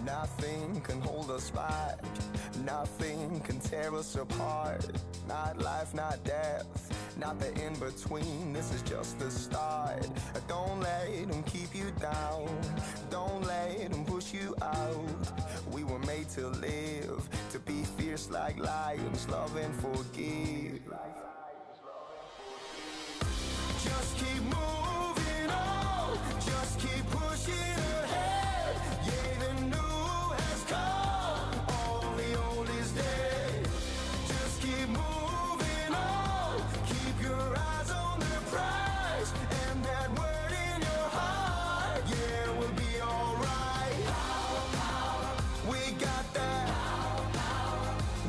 Nothing can hold us back, nothing can tear us apart. Not life, not death, not the in-between, this is just the start. Don't let them keep you down, don't let them push you out. We were made to live, to be fierce like lions, love and forgive. Just keep moving on, just keep pushing ahead. Yeah, the new has come, all the old is dead. Just keep moving on, keep your eyes on the prize, and that word in your heart, yeah, we'll be alright. We got that,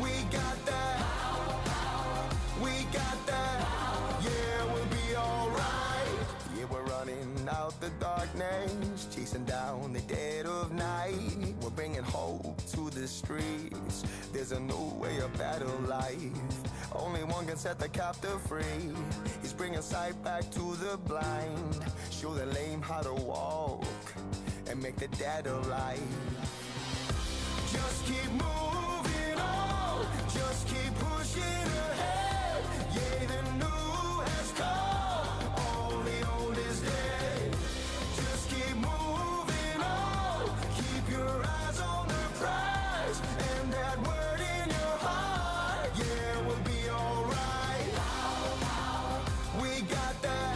we got that, we got that, yeah, we'll be alright. Yeah, we're running out the darkness, chasing down the dead of night. We're bringing hope to the streets, there's a new way, a better life. Only one can set the captive free, he's bringing sight back to the blind, show the lame how to walk, and make the dead alive. Just keep moving on, just keep pushing ahead. Yeah, the new has come, all the old is dead. Just keep moving on, keep your eyes on the prize, and that word in your heart, yeah, we'll be alright. We got that,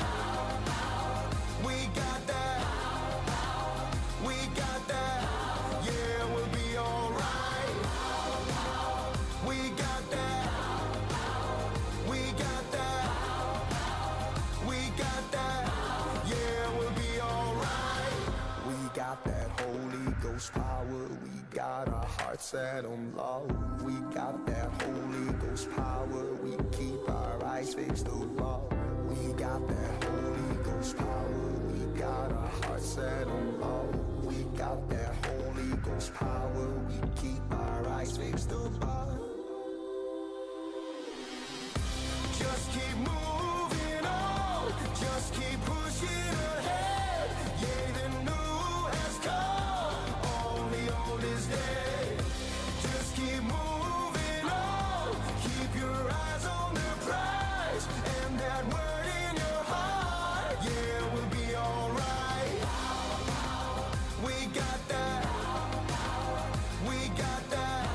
we got that, we got that, yeah, we'll be alright. We got that, we got that, we got that, yeah, we'll be alright. We got that Holy Ghost power, we got our hearts set on love. We got that Holy Ghost power, we keep our eyes fixed above. We got that Holy Ghost power, we got our hearts set on love. We got that Holy there's power. We keep our eyes fixed above. Just keep moving on, just keep pushing ahead. Yeah, the new has come, all the old is dead. Just keep moving on, keep your eyes on the prize, and that word in your heart, yeah, we'll be alright. We got that, we got that.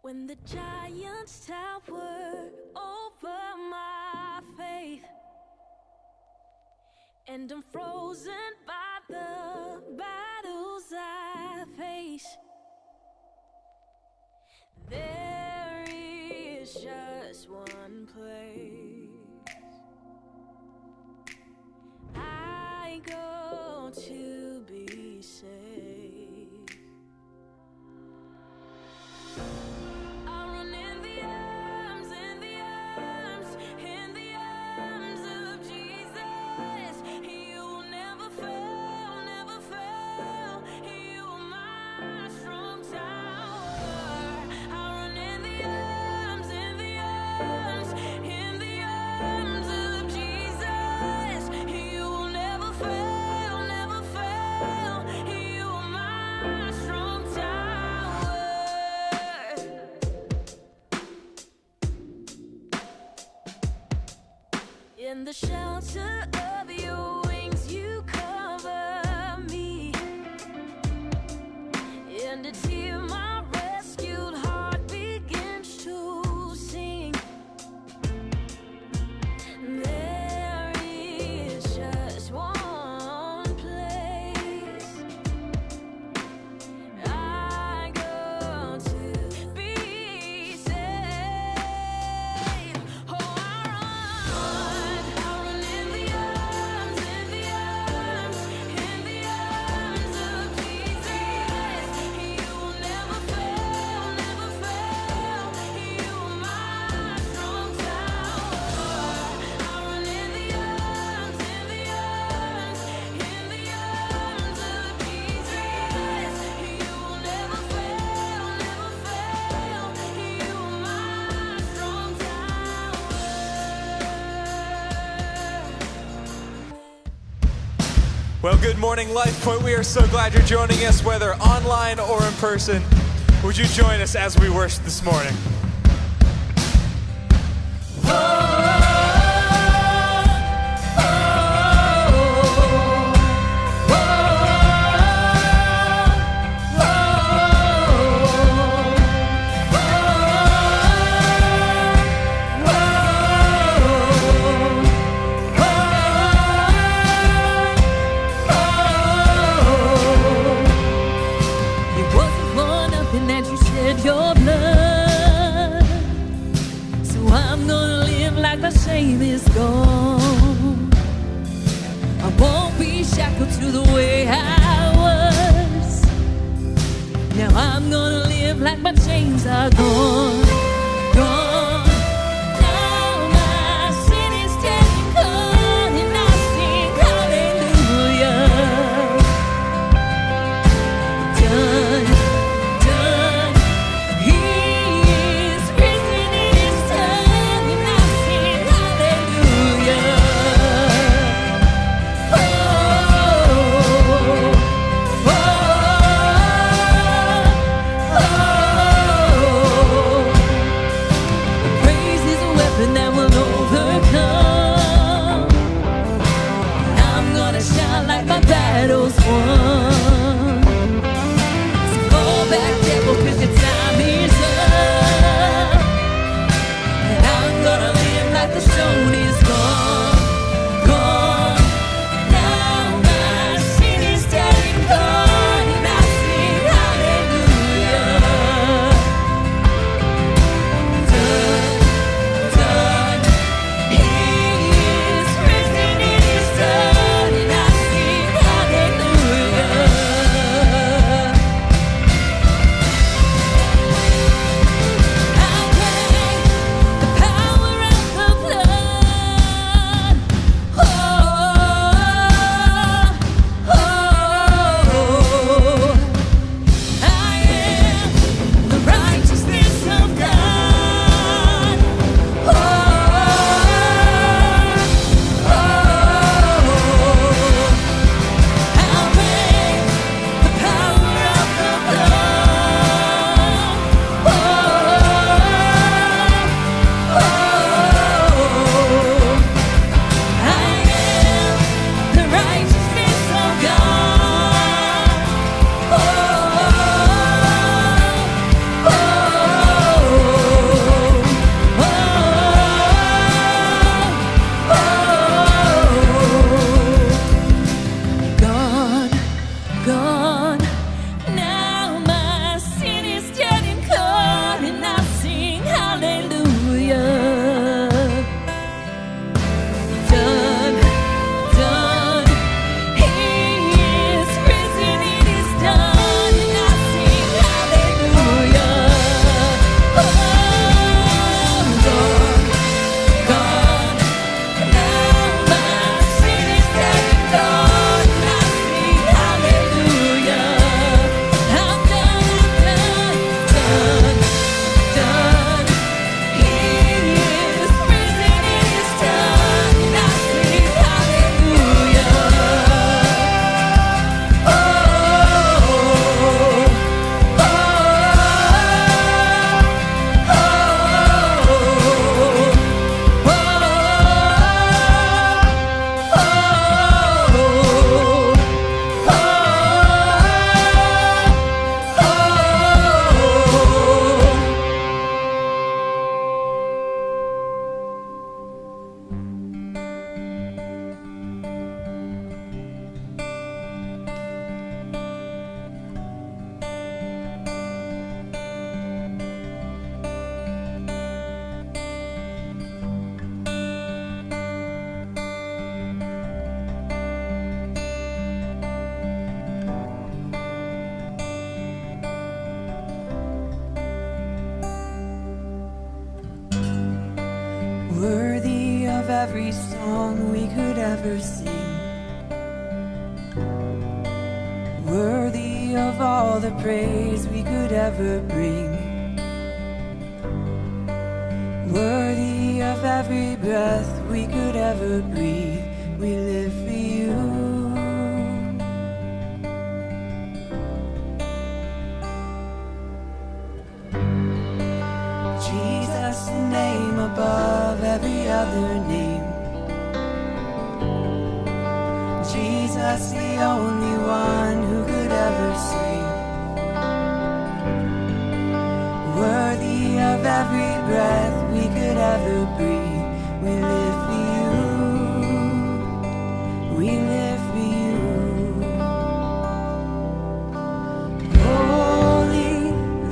When the giants tower over my faith, and I'm frozen by the battles I face, there is just one place I go to be saved. I run in the arms, in the arms, in the arms of Jesus. You will never fail, never fail. You are my strong tower. I run in the arms, in the arms, in the arms of Jesus. You will never fail, never fail. You are my strong tower. In the shelter of your wings, you cover me. And it's here my rescued heart begins to sing. There is just one place I go to be saved. Oh, I run in the arms, in the arms, in the arms of Jesus. You will never fail, never fail. You are my strong tower. I run in the arms, in the arms, in the arms of Jesus. You will never fail, never fail. You are my strong tower. Well, good morning, LifePoint. We are so glad you're joining us, whether online or in person. Would you join us as we worship this morning? It wasn't for nothing that you shed your blood, so I'm gonna live like my shame is gone. I won't be shackled to the way I was. Now I'm gonna live like my chains are gone, gone. Now my sin is dead and gone, and I sing hallelujah. Done, done. He is risen, it is done, and I sing hallelujah. Oh, oh, oh, oh. Worthy of every song we could ever sing. Worthy of all the praise we could ever bring. Worthy of every breath we could ever breathe. We live for you. Jesus, the name above every other name. Jesus, the only one who could ever save. Worthy of every breath we could ever breathe. We live for you. We live for you. Holy,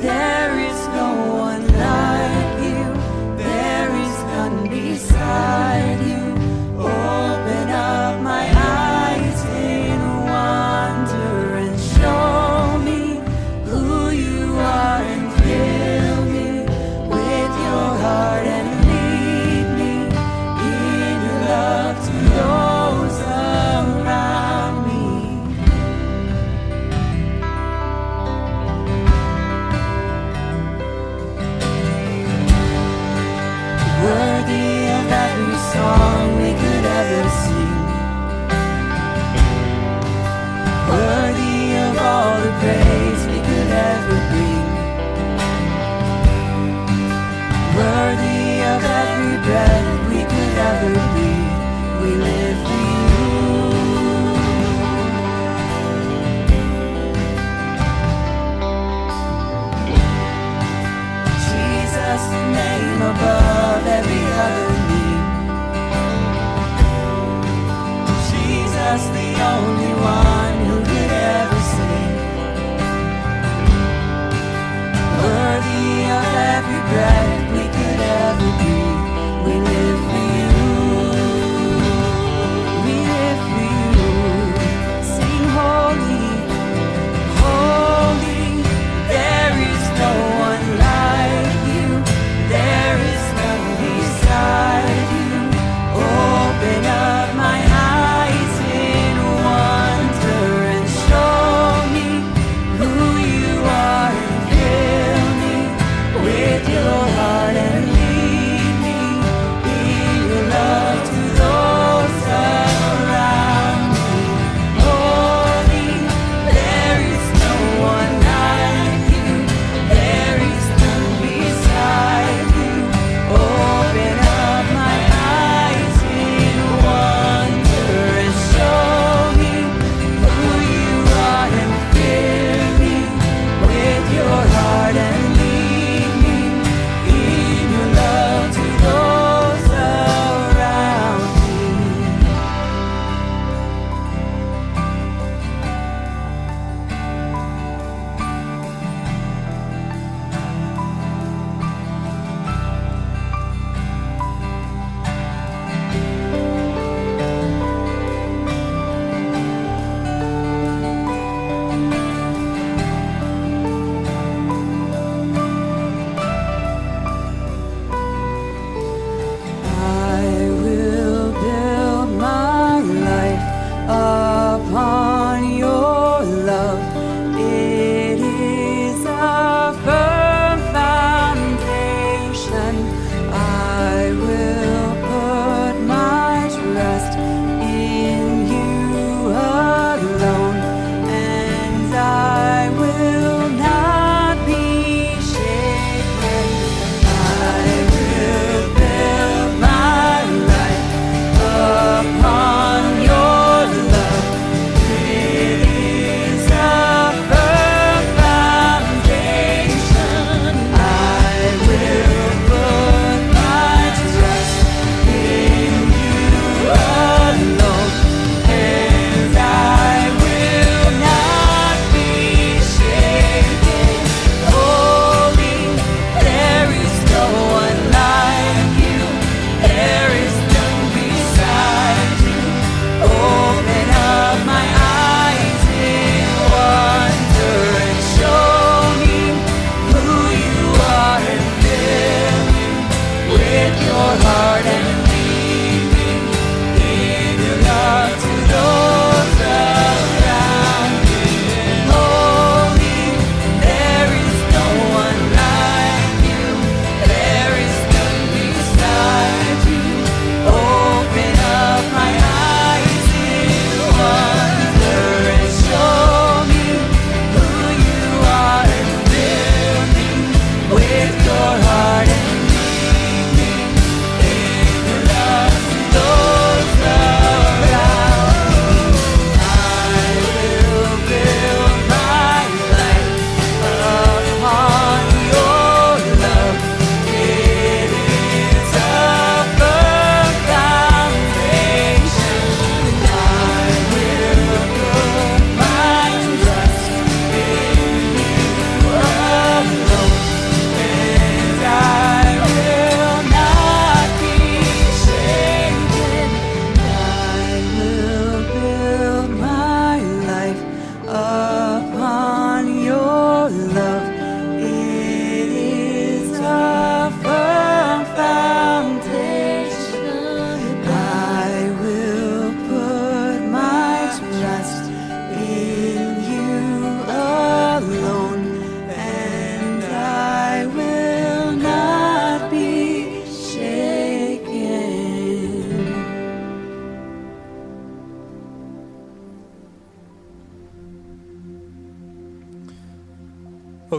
there is no one like you. There is none beside you. Open up my eyes in wonder and show me who you are and fill me with your heart and lead me in your love to those around me. Worthy of every song we could ever sing. Worthy of all the praise we could ever bring. Worthy of every breath we could ever breathe. We live for you. Jesus, the name above every other name. Jesus, the only one who could ever save. Worthy of every breath we could ever breathe. We live for you. We live for you. Sing holy, holy. There is no one like you. There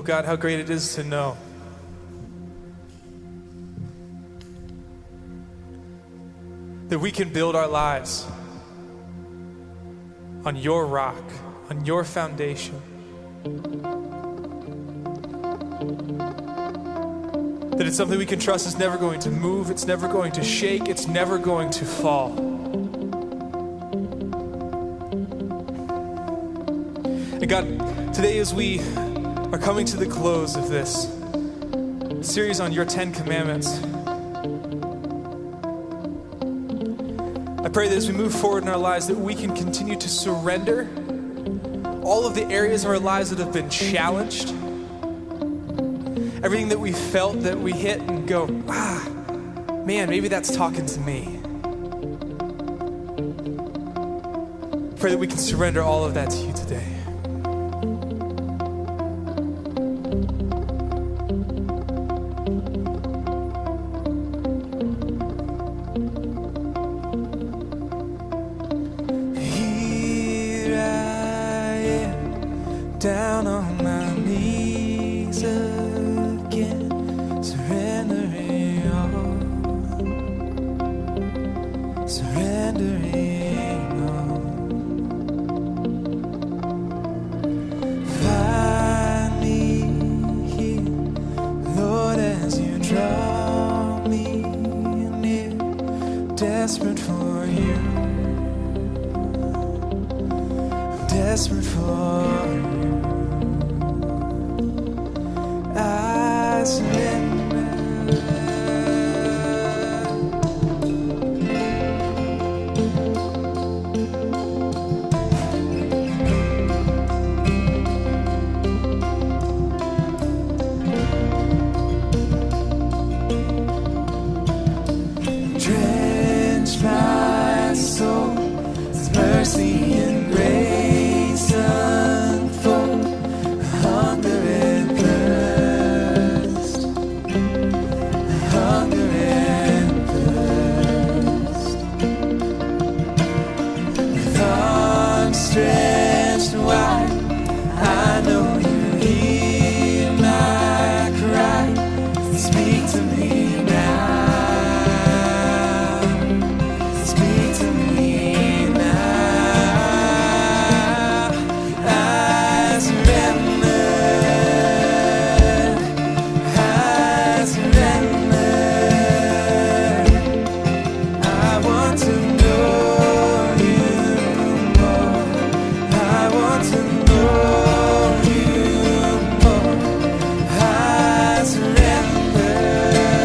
God, how great it is to know that we can build our lives on your rock, on your foundation. That it's something we can trust is never going to move, it's never going to shake, it's never going to fall. And God, today as we are coming to the close of this series on your 10 Commandments, I pray that as we move forward in our lives that we can continue to surrender all of the areas of our lives that have been challenged, everything that we felt that we hit and go, man, maybe that's talking to me. Pray that we can surrender all of that to you today. Down on my knees again, surrendering all, surrendering all. Find me here, Lord, as you draw me near, desperate for you, I'm desperate for you. I surrender. Drench my soul, His mercy and grace unfold, hunger and thirst, hunger and thirst. With arms stretched wide, I know you hear my cry. Speak to me now. Speak to me now. I surrender. I surrender. I want to know you more. I want to know you more. I surrender.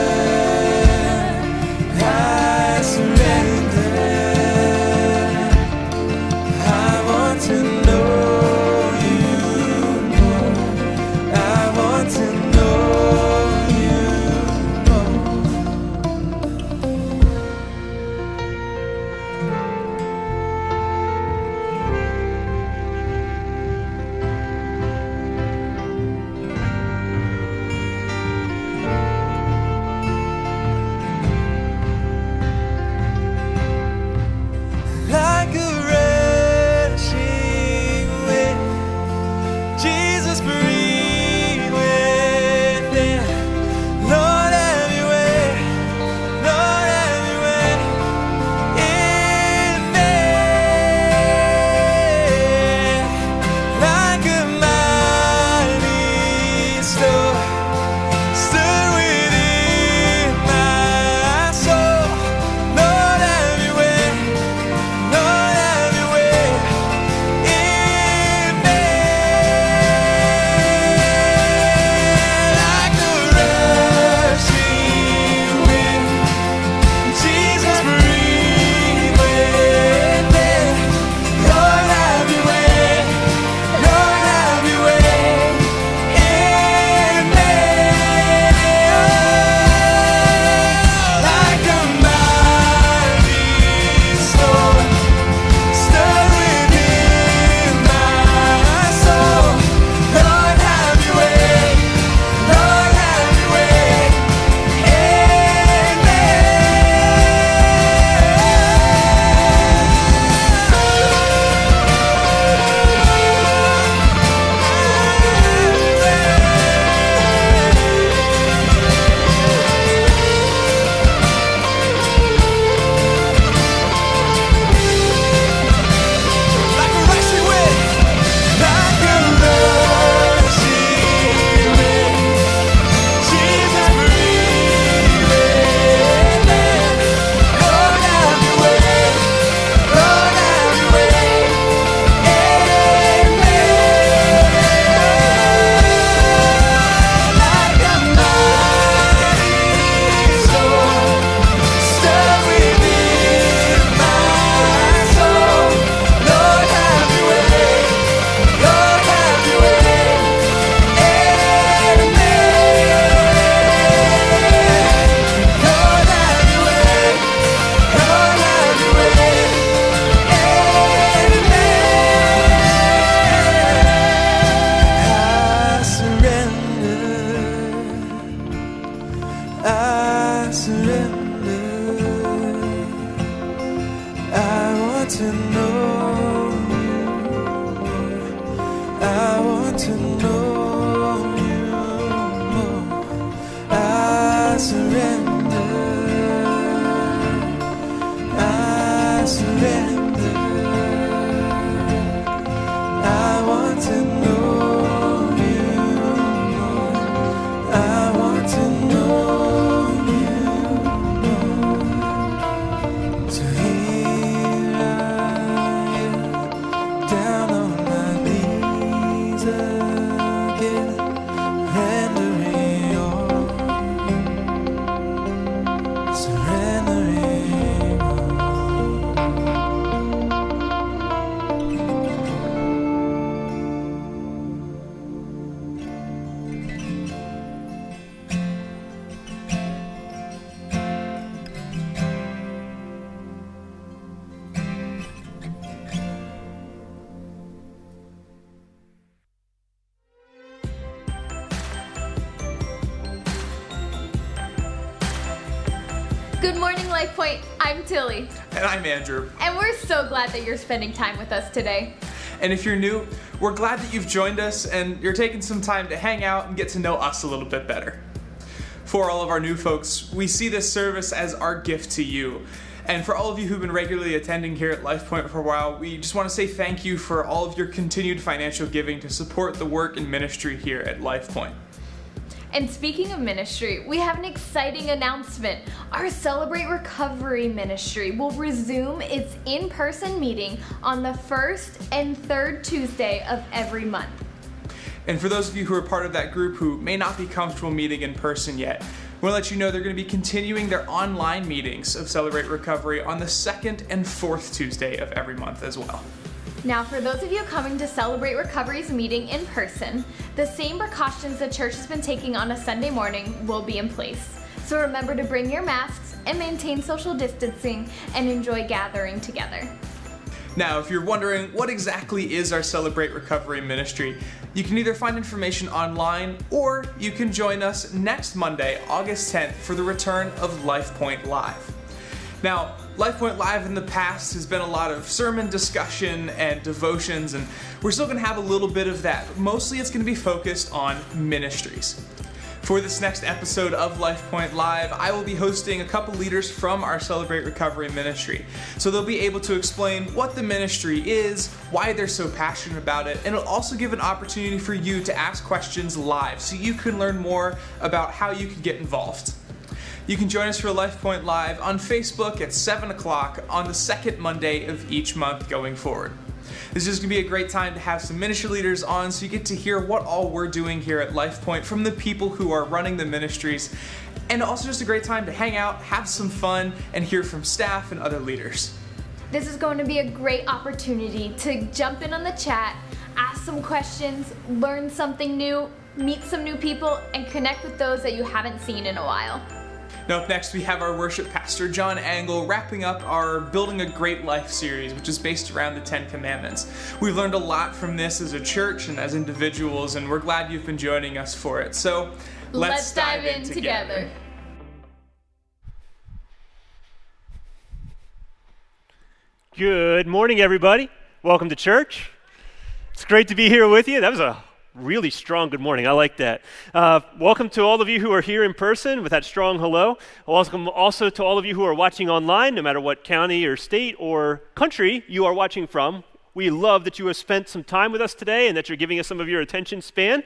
I surrender. I want to know you. I want to know you more. I surrender. I surrender. I want to know you more. I want to know you more. So here I am, down on my knees again, rendering all, surrendering all. Good morning, LifePoint. I'm Tilly, And I'm Andrew. and we're so glad that you're spending time with us today. And if you're new, we're glad that you've joined us and you're taking some time to hang out and get to know us a little bit better. For all of our new folks, we see this service as our gift to you. And for all of you who've been regularly attending here at LifePoint for a while, we just want to say thank you for all of your continued financial giving to support the work and ministry here at LifePoint. And speaking of ministry, we have an exciting announcement. Our Celebrate Recovery ministry will resume its in-person meeting on the first and third Tuesday of every month. And for those of you who are part of that group who may not be comfortable meeting in person yet, we want to let you know they're going to be continuing their online meetings of Celebrate Recovery on the second and fourth Tuesday of every month as well. Now, for those of you coming to Celebrate Recovery's meeting in person, the same precautions the church has been taking on a Sunday morning will be in place. So remember to bring your masks and maintain social distancing and enjoy gathering together. Now, if you're wondering what exactly is our Celebrate Recovery ministry, you can either find information online or you can join us next Monday, August 10th, for the return of LifePoint Live. Now, LifePoint Live in the past has been a lot of sermon discussion and devotions, and we're still going to have a little bit of that, but mostly it's going to be focused on ministries. For this next episode of LifePoint Live, I will be hosting a couple leaders from our Celebrate Recovery ministry. So they'll be able to explain what the ministry is, why they're so passionate about it, and it'll also give an opportunity for you to ask questions live so you can learn more about how you can get involved. You can join us for LifePoint Live on Facebook at 7 o'clock on the second Monday of each month going forward. This is going to be a great time to have some ministry leaders on so you get to hear what all we're doing here at LifePoint from the people who are running the ministries, and also just a great time to hang out, have some fun, and hear from staff and other leaders. This is going to be a great opportunity to jump in on the chat, ask some questions, learn something new, meet some new people, and connect with those that you haven't seen in a while. Now up next we have our worship pastor, John Angle, wrapping up our Building a Great Life series, which is based around the 10 Commandments. We've learned a lot from this as a church and as individuals, and we're glad you've been joining us for it. So let's dive in together. Good morning, everybody. Welcome to church. It's great to be here with you. That was a really strong good morning. I like that. Welcome to all of you who are here in person with that strong hello. Welcome also to all of you who are watching online, no matter what county or state or country you are watching from. We love that you have spent some time with us today and that you're giving us some of your attention span.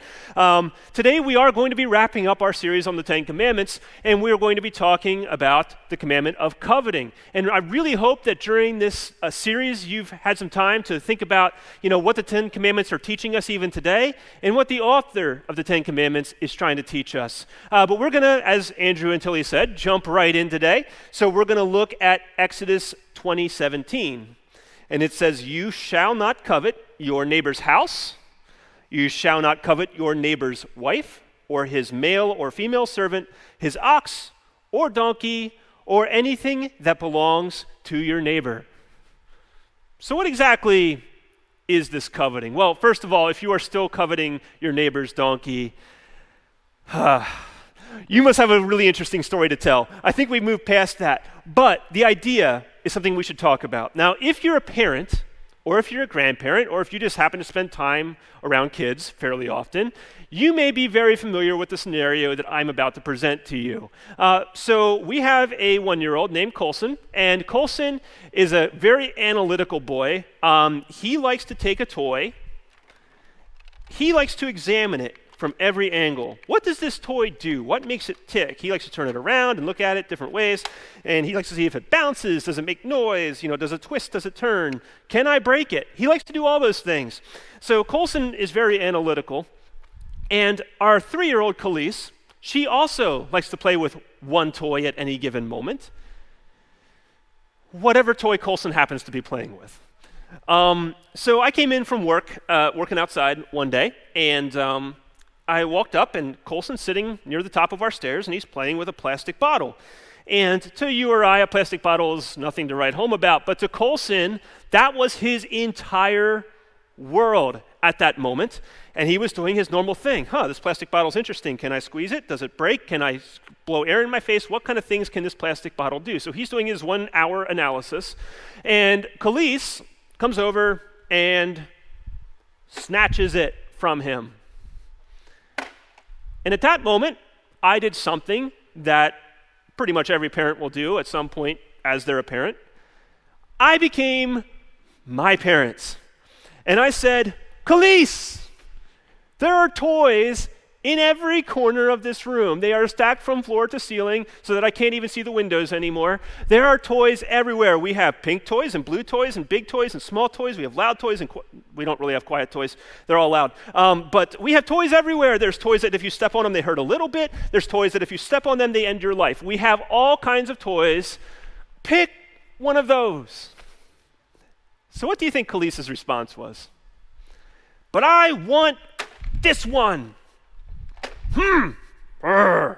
Today we are going to be wrapping up our series on the 10 Commandments, and we are going to be talking about the commandment of coveting. And I really hope that during this series you've had some time to think about, what the 10 Commandments are teaching us even today, and what the author of the 10 Commandments is trying to teach us. But we're going to, as Andrew and Tilly said, jump right in today. So we're going to look at Exodus 20:17. And it says, "You shall not covet your neighbor's house. You shall not covet your neighbor's wife, or his male or female servant, his ox or donkey, or anything that belongs to your neighbor." So what exactly is this coveting? Well, first of all, if you are still coveting your neighbor's donkey, You must have a really interesting story to tell. I think we've moved past that. But the idea is something we should talk about. Now, if you're a parent, or if you're a grandparent, or if you just happen to spend time around kids fairly often, you may be very familiar with the scenario that I'm about to present to you. So we have a 1-year-old named Colson, and Colson is a very analytical boy. He likes to take a toy. He likes to examine it from every angle. What does this toy do? What makes it tick? He likes to turn it around and look at it different ways, and he likes to see if it bounces, does it make noise, does it twist, does it turn, can I break it? He likes to do all those things. So Colson is very analytical, and our 3-year-old Khalees, she also likes to play with one toy at any given moment, whatever toy Colson happens to be playing with. So I came in from work, working outside one day, and I walked up, and Colson's sitting near the top of our stairs, and he's playing with a plastic bottle. And to you or I, a plastic bottle is nothing to write home about, but to Colson, that was his entire world at that moment, and he was doing his normal thing. This plastic bottle's interesting. Can I squeeze it? Does it break? Can I blow air in my face? What kind of things can this plastic bottle do? So he's doing his 1-hour analysis, and Khalees comes over and snatches it from him. And at that moment, I did something that pretty much every parent will do at some point as they're a parent. I became my parents. And I said, Khalees, there are toys in every corner of this room. They are stacked from floor to ceiling so that I can't even see the windows anymore. There are toys everywhere. We have pink toys and blue toys and big toys and small toys. We have loud toys and we don't really have quiet toys. They're all loud. But we have toys everywhere. There's toys that if you step on them, they hurt a little bit. There's toys that if you step on them, they end your life. We have all kinds of toys. Pick one of those. So what do you think Khalees' response was? But I want this one. Now,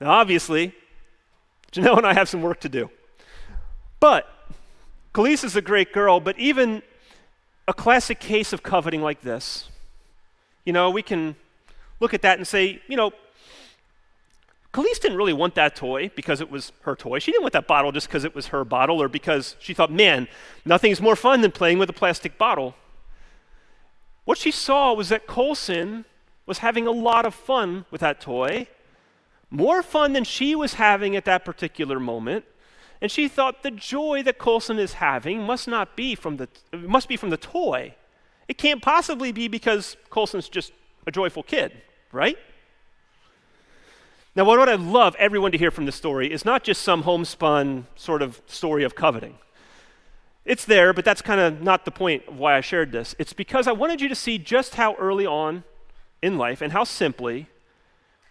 obviously, Janelle and I have some work to do. But Khalees is a great girl, but even a classic case of coveting like this, we can look at that and say, Khalees didn't really want that toy because it was her toy. She didn't want that bottle just because it was her bottle or because she thought, man, nothing's more fun than playing with a plastic bottle. What she saw was that Colson was having a lot of fun with that toy, more fun than she was having at that particular moment, and she thought the joy that Colson is having must be from the toy. It can't possibly be because Colson's just a joyful kid, right? Now, what I love everyone to hear from this story is not just some homespun sort of story of coveting. It's there, but that's kind of not the point of why I shared this. It's because I wanted you to see just how early on in life and how simply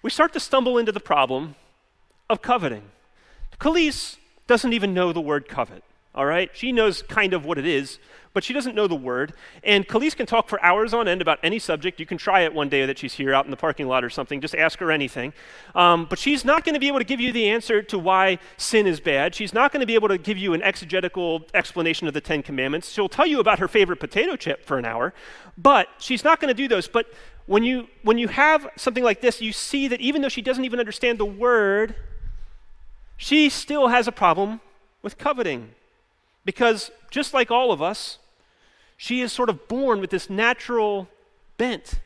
we start to stumble into the problem of coveting. Khalees doesn't even know the word covet, all right? She knows kind of what it is, but she doesn't know the word. And Khalees can talk for hours on end about any subject. You can try it one day that she's here out in the parking lot or something. Just ask her anything. But she's not going to be able to give you the answer to why sin is bad. She's not going to be able to give you an exegetical explanation of the 10 Commandments. She'll tell you about her favorite potato chip for an hour, but she's not going to do those. But when you have something like this, you see that even though she doesn't even understand the word, she still has a problem with coveting. Because just like all of us, she is sort of born with this natural bent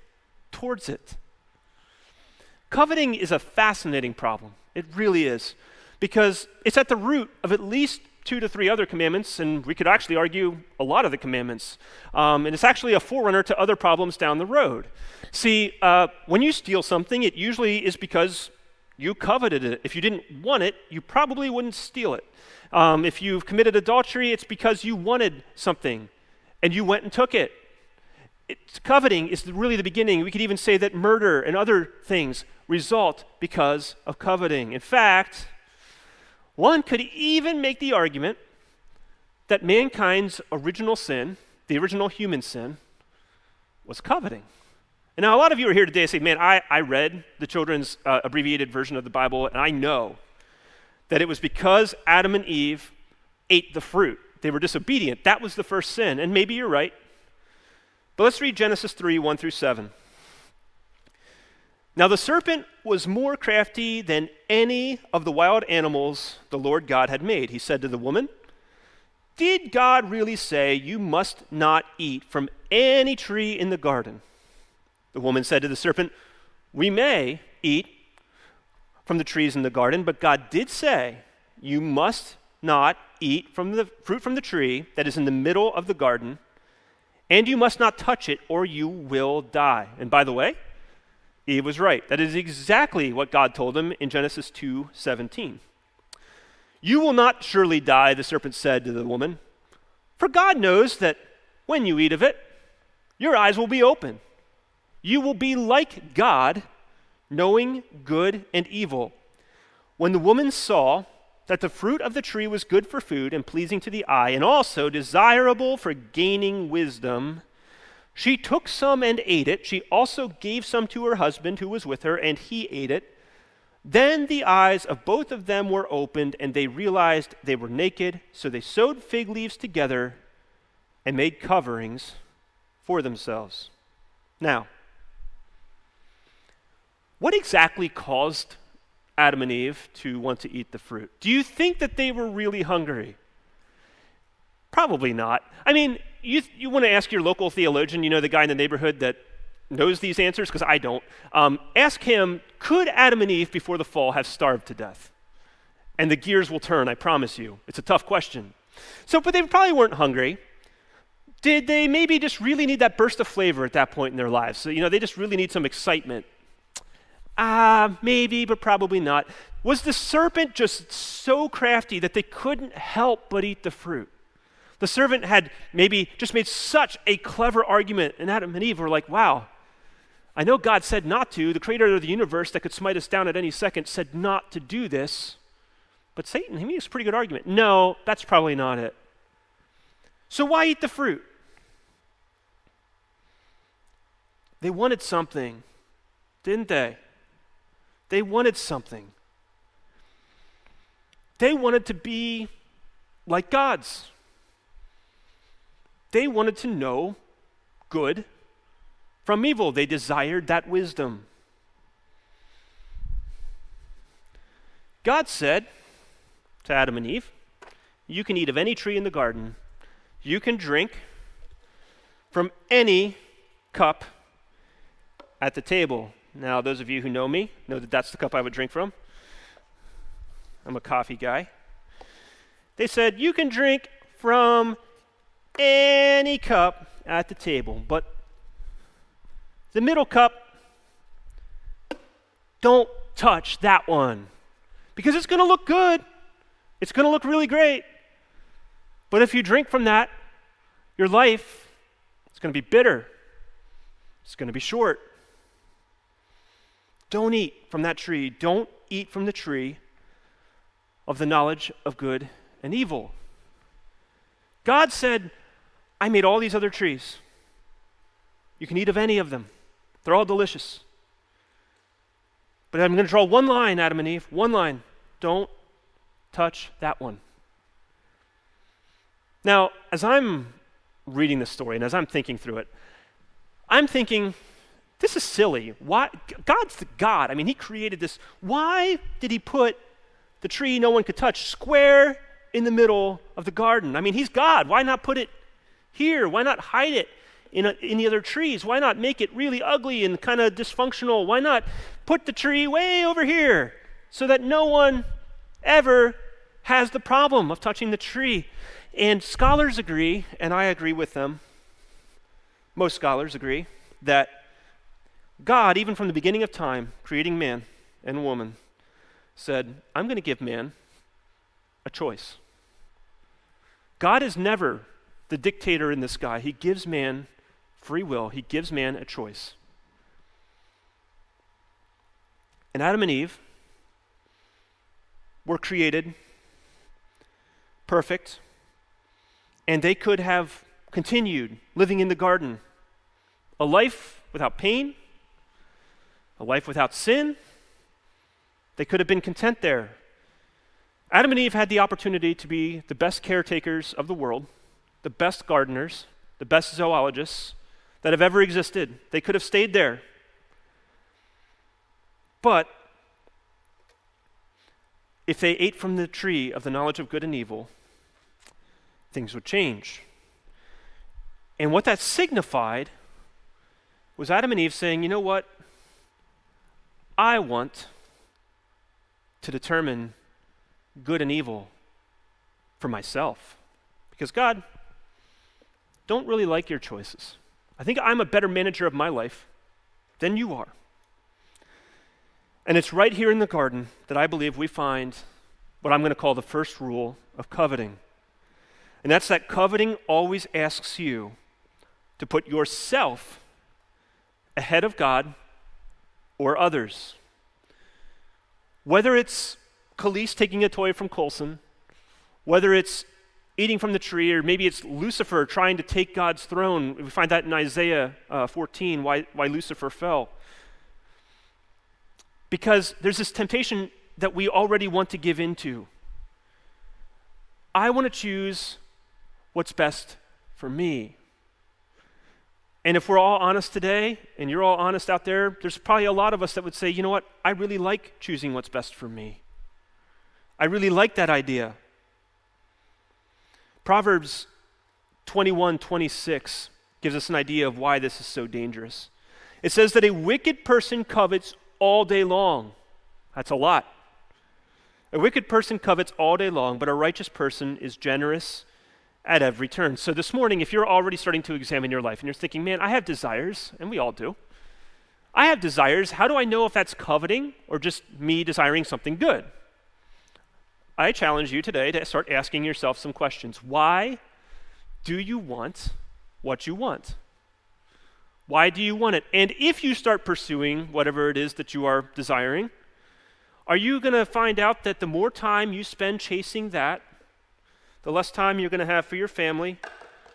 towards it. Coveting is a fascinating problem. It really is. Because it's at the root of at least 2 to 3 other commandments, and we could actually argue a lot of the commandments. And it's actually a forerunner to other problems down the road. See, when you steal something, it usually is because you coveted it. If you didn't want it, you probably wouldn't steal it. If you've committed adultery, it's because you wanted something and you went and took it. Coveting is really the beginning. We could even say that murder and other things result because of coveting. In fact, one could even make the argument that mankind's original sin, the original human sin, was coveting. And now a lot of you are here today and say, man, I read the children's abbreviated version of the Bible, and I know that it was because Adam and Eve ate the fruit. They were disobedient. That was the first sin. And maybe you're right. But let's read Genesis 3, 1 through 7. Now the serpent was more crafty than any of the wild animals the Lord God had made. He said to the woman, "Did God really say you must not eat from any tree in the garden?" The woman said to the serpent, "We may eat from the trees in the garden, but God did say you must not eat from the fruit from the tree that is in the middle of the garden, and you must not touch it or you will die." And by the way, Eve was right. That is exactly what God told him in Genesis 2:17. "You will not surely die," the serpent said to the woman, "for God knows that when you eat of it, your eyes will be open. You will be like God, knowing good and evil." When the woman saw that the fruit of the tree was good for food and pleasing to the eye, and also desirable for gaining wisdom, she took some and ate it. She also gave some to her husband who was with her, and he ate it. Then the eyes of both of them were opened, and they realized they were naked. So they sewed fig leaves together and made coverings for themselves. Now, what exactly caused Adam and Eve to want to eat the fruit? Do you think that they were really hungry? Probably not. I mean, you want to ask your local theologian, the guy in the neighborhood that knows these answers, because I don't. Ask him, could Adam and Eve before the fall have starved to death? And the gears will turn, I promise you. It's a tough question. But they probably weren't hungry. Did they maybe just really need that burst of flavor at that point in their lives? So, they just really need some excitement. Maybe, but probably not. Was the serpent just so crafty that they couldn't help but eat the fruit? The serpent had maybe just made such a clever argument, and Adam and Eve were like, wow, I know God said not to. The creator of the universe that could smite us down at any second said not to do this. But Satan, he makes a pretty good argument. No, that's probably not it. So why eat the fruit? They wanted something, didn't they? They wanted something. They wanted to be like gods. They wanted to know good from evil. They desired that wisdom. God said to Adam and Eve, "You can eat of any tree in the garden. You can drink from any cup at the table." Now, those of you who know me know that that's the cup I would drink from. I'm a coffee guy. They said, "You can drink from any cup at the table, but the middle cup, don't touch that one, because it's going to look good. It's going to look really great. But if you drink from that, your life is going to be bitter. It's going to be short. Don't eat from that tree. Don't eat from the tree of the knowledge of good and evil." God said, "I made all these other trees. You can eat of any of them. They're all delicious. But I'm going to draw one line, Adam and Eve, one line. Don't touch that one." Now, as I'm reading this story and as I'm thinking through it, I'm thinking, this is silly. Why? God's the God. I mean, he created this. Why did he put the tree no one could touch square in the middle of the garden? I mean, he's God. Why not put it here? Why not hide it in the other trees? Why not make it really ugly and kind of dysfunctional? Why not put the tree way over here so that no one ever has the problem of touching the tree? And scholars agree, and I agree with them, most scholars agree, that God, even from the beginning of time, creating man and woman, said, "I'm going to give man a choice." God is never the dictator in the sky. He gives man free will. He gives man a choice. And Adam and Eve were created perfect, and they could have continued living in the garden, a life without pain, a life without sin. They could have been content there. Adam and Eve had the opportunity to be the best caretakers of the world, the best gardeners, the best zoologists that have ever existed. They could have stayed there. But if they ate from the tree of the knowledge of good and evil, things would change. And what that signified was Adam and Eve saying, you know what? I want to determine good and evil for myself. Because God, don't really like your choices. I think I'm a better manager of my life than you are. And it's right here in the garden that I believe we find what I'm going to call the first rule of coveting. And that's that coveting always asks you to put yourself ahead of God or others. Whether it's Khalees taking a toy from Colson, whether it's eating from the tree, or maybe it's Lucifer trying to take God's throne. We find that in Isaiah 14, why Lucifer fell. Because there's this temptation that we already want to give into. I want to choose what's best for me. And if we're all honest today, and you're all honest out there, there's probably a lot of us that would say, you know what, I really like choosing what's best for me. I really like that idea. Proverbs 21:26 gives us an idea of why this is so dangerous. It says that a wicked person covets all day long. That's a lot. A wicked person covets all day long, but a righteous person is generous at every turn. So this morning, if you're already starting to examine your life and you're thinking, man, I have desires, and we all do. I have desires. How do I know if that's coveting or just me desiring something good? I challenge you today to start asking yourself some questions. Why do you want what you want? Why do you want it? And if you start pursuing whatever it is that you are desiring, are you going to find out that the more time you spend chasing that, the less time you're going to have for your family,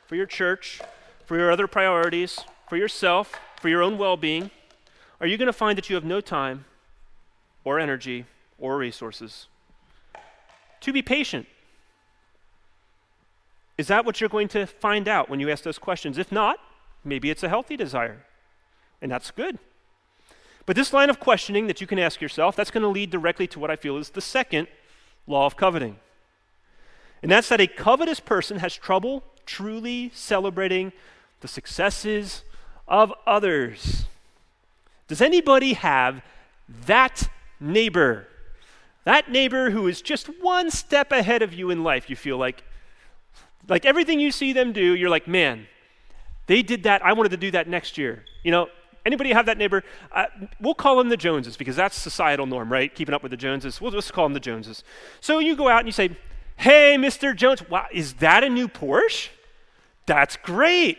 for your church, for your other priorities, for yourself, for your own well-being? Are you going to find that you have no time or energy or resources to be patient? Is that what you're going to find out when you ask those questions? If not, maybe it's a healthy desire, and that's good. But this line of questioning that you can ask yourself, that's going to lead directly to what I feel is the second law of coveting. And that's that a covetous person has trouble truly celebrating the successes of others. Does anybody have that neighbor? That neighbor who is just one step ahead of you in life, you feel like everything you see them do, you're like, man, they did that. I wanted to do that next year. You know, anybody have that neighbor? We'll call them the Joneses because that's societal norm, right? Keeping up with the Joneses. We'll just call them the Joneses. So you go out and you say, hey, Mr. Jones, wow, is that a new Porsche? That's great.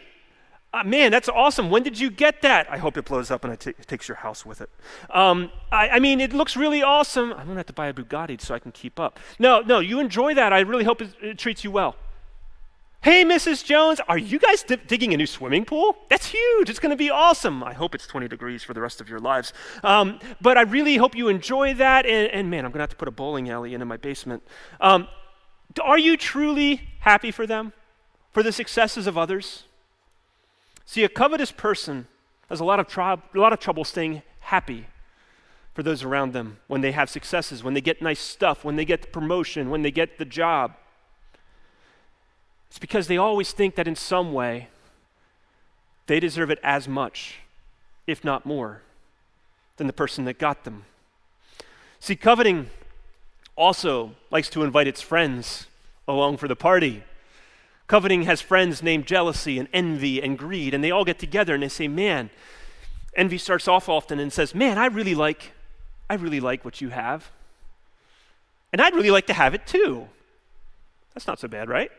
Man, that's awesome. When did you get that? I hope it blows up and it takes your house with it. I mean, it looks really awesome. I'm going to have to buy a Bugatti so I can keep up. No, you enjoy that. I really hope it treats you well. Hey, Mrs. Jones, are you guys digging a new swimming pool? That's huge. It's going to be awesome. I hope it's 20 degrees for the rest of your lives. But I really hope you enjoy that. And man, I'm going to have to put a bowling alley in my basement. Are you truly happy for them? For the successes of others? See, a covetous person has a lot of trouble staying happy for those around them when they have successes, when they get nice stuff, when they get the promotion, when they get the job. It's because they always think that in some way they deserve it as much, if not more, than the person that got them. See, coveting also likes to invite its friends along for the party. Coveting has friends named jealousy and envy and greed, and they all get together and they say, man, envy starts off often and says, man, I really like what you have. And I'd really like to have it too. That's not so bad, right?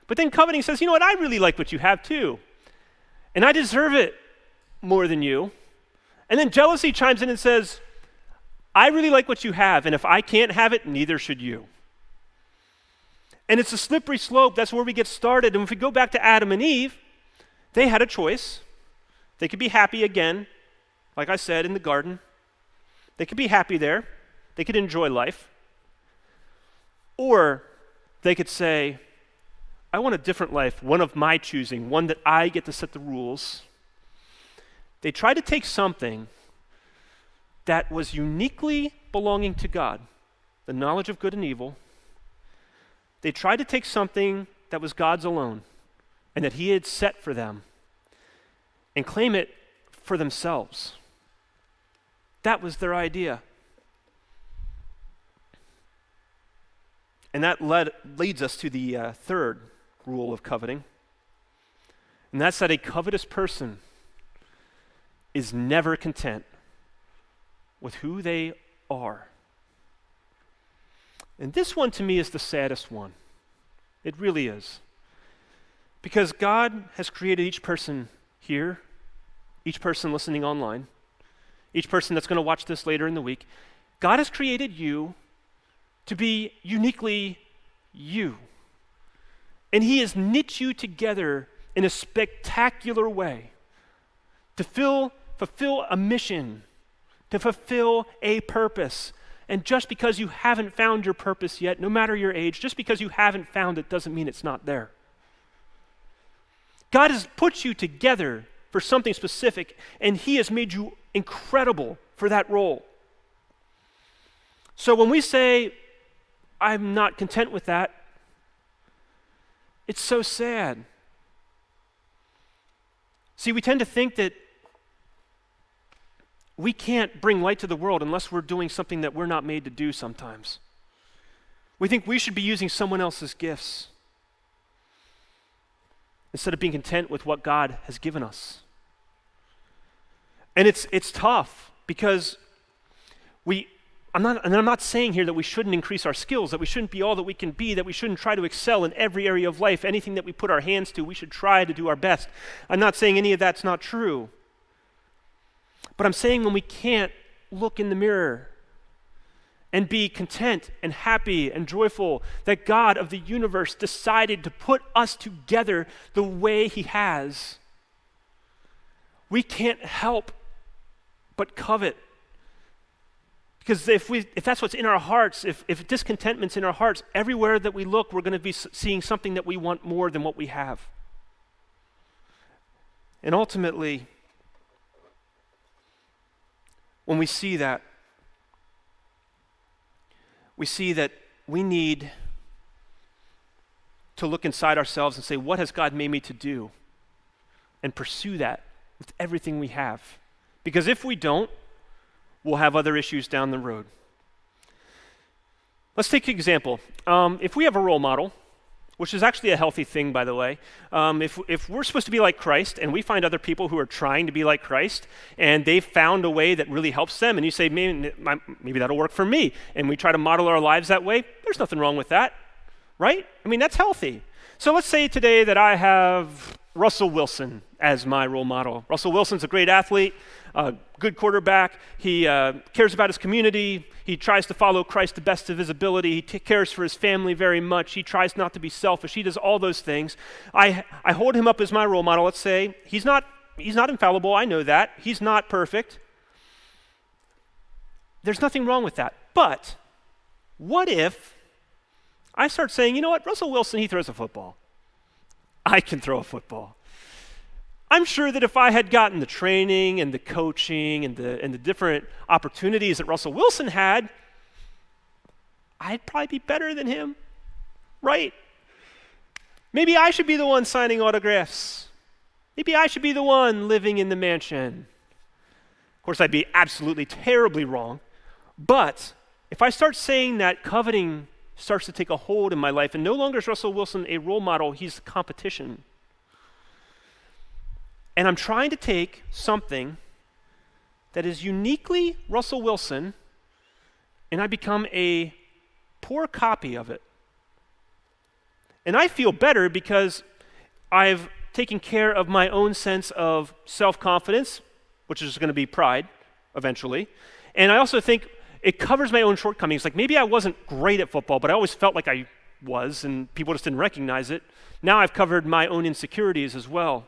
But then coveting says, you know what, I really like what you have too. And I deserve it more than you. And then jealousy chimes in and says, I really like what you have, and if I can't have it, neither should you. And it's a slippery slope. That's where we get started. And if we go back to Adam and Eve, they had a choice. They could be happy again, like I said, in the garden. They could be happy there. They could enjoy life. Or they could say, I want a different life, one of my choosing, one that I get to set the rules. They try to take something that was uniquely belonging to God, the knowledge of good and evil, they tried to take something that was God's alone and that he had set for them and claim it for themselves. That was their idea. And that leads us to the third rule of coveting. And that's that a covetous person is never content with who they are. And this one to me is the saddest one. It really is. Because God has created each person here, each person listening online, each person that's going to watch this later in the week. God has created you to be uniquely you. And he has knit you together in a spectacular way to fulfill a mission, to fulfill a purpose. And just because you haven't found your purpose yet, no matter your age, just because you haven't found it doesn't mean it's not there. God has put you together for something specific, and he has made you incredible for that role. So when we say, I'm not content with that, it's so sad. See, we tend to think that we can't bring light to the world unless we're doing something that we're not made to do sometimes. We think we should be using someone else's gifts instead of being content with what God has given us. And it's tough because I'm not saying here that we shouldn't increase our skills, that we shouldn't be all that we can be, that we shouldn't try to excel in every area of life. Anything that we put our hands to, we should try to do our best. I'm not saying any of that's not true. But I'm saying when we can't look in the mirror and be content and happy and joyful that God of the universe decided to put us together the way he has, we can't help but covet. Because if that's what's in our hearts, if discontentment's in our hearts, everywhere that we look, we're going to be seeing something that we want more than what we have. And ultimately, when we see that we need to look inside ourselves and say, what has God made me to do? And pursue that with everything we have. Because if we don't, we'll have other issues down the road. Let's take an example. If we have a role model, which is actually a healthy thing, by the way, if we're supposed to be like Christ and we find other people who are trying to be like Christ and they've found a way that really helps them and you say, maybe that'll work for me, and we try to model our lives that way, there's nothing wrong with that, right? I mean, that's healthy. So let's say today that I have Russell Wilson as my role model. Russell Wilson's a great athlete, a good quarterback. He cares about his community. He tries to follow Christ to the best of his ability. He cares for his family very much. He tries not to be selfish. He does all those things. I hold him up as my role model. Let's say he's not infallible. I know that. He's not perfect. There's nothing wrong with that. But what if I start saying, you know what, Russell Wilson, he throws a football. I can throw a football. I'm sure that if I had gotten the training and the coaching and the different opportunities that Russell Wilson had, I'd probably be better than him, right? Maybe I should be the one signing autographs. Maybe I should be the one living in the mansion. Of course, I'd be absolutely terribly wrong. But if I start saying that, coveting starts to take a hold in my life, and no longer is Russell Wilson a role model, he's competition. And I'm trying to take something that is uniquely Russell Wilson, and I become a poor copy of it. And I feel better because I've taken care of my own sense of self-confidence, which is going to be pride eventually. And I also think it covers my own shortcomings. Like maybe I wasn't great at football, but I always felt like I was, and people just didn't recognize it. Now I've covered my own insecurities as well.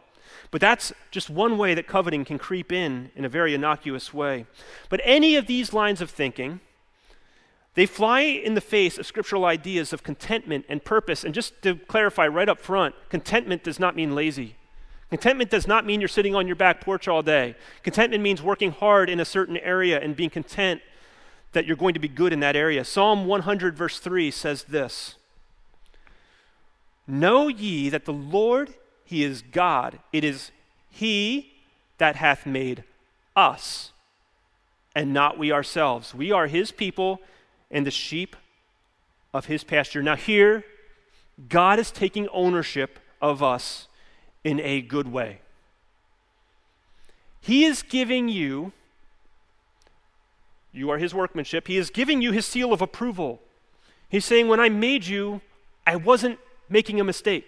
But that's just one way that coveting can creep in a very innocuous way. But any of these lines of thinking, they fly in the face of scriptural ideas of contentment and purpose. And just to clarify right up front, contentment does not mean lazy. Contentment does not mean you're sitting on your back porch all day. Contentment means working hard in a certain area and being content that you're going to be good in that area. Psalm 100 verse 3 says this, "Know ye that the Lord, he is God. It is he that hath made us, and not we ourselves. We are his people and the sheep of his pasture." Now here, God is taking ownership of us in a good way. He is giving you are his workmanship. He is giving you his seal of approval. He's saying, when I made you, I wasn't making a mistake.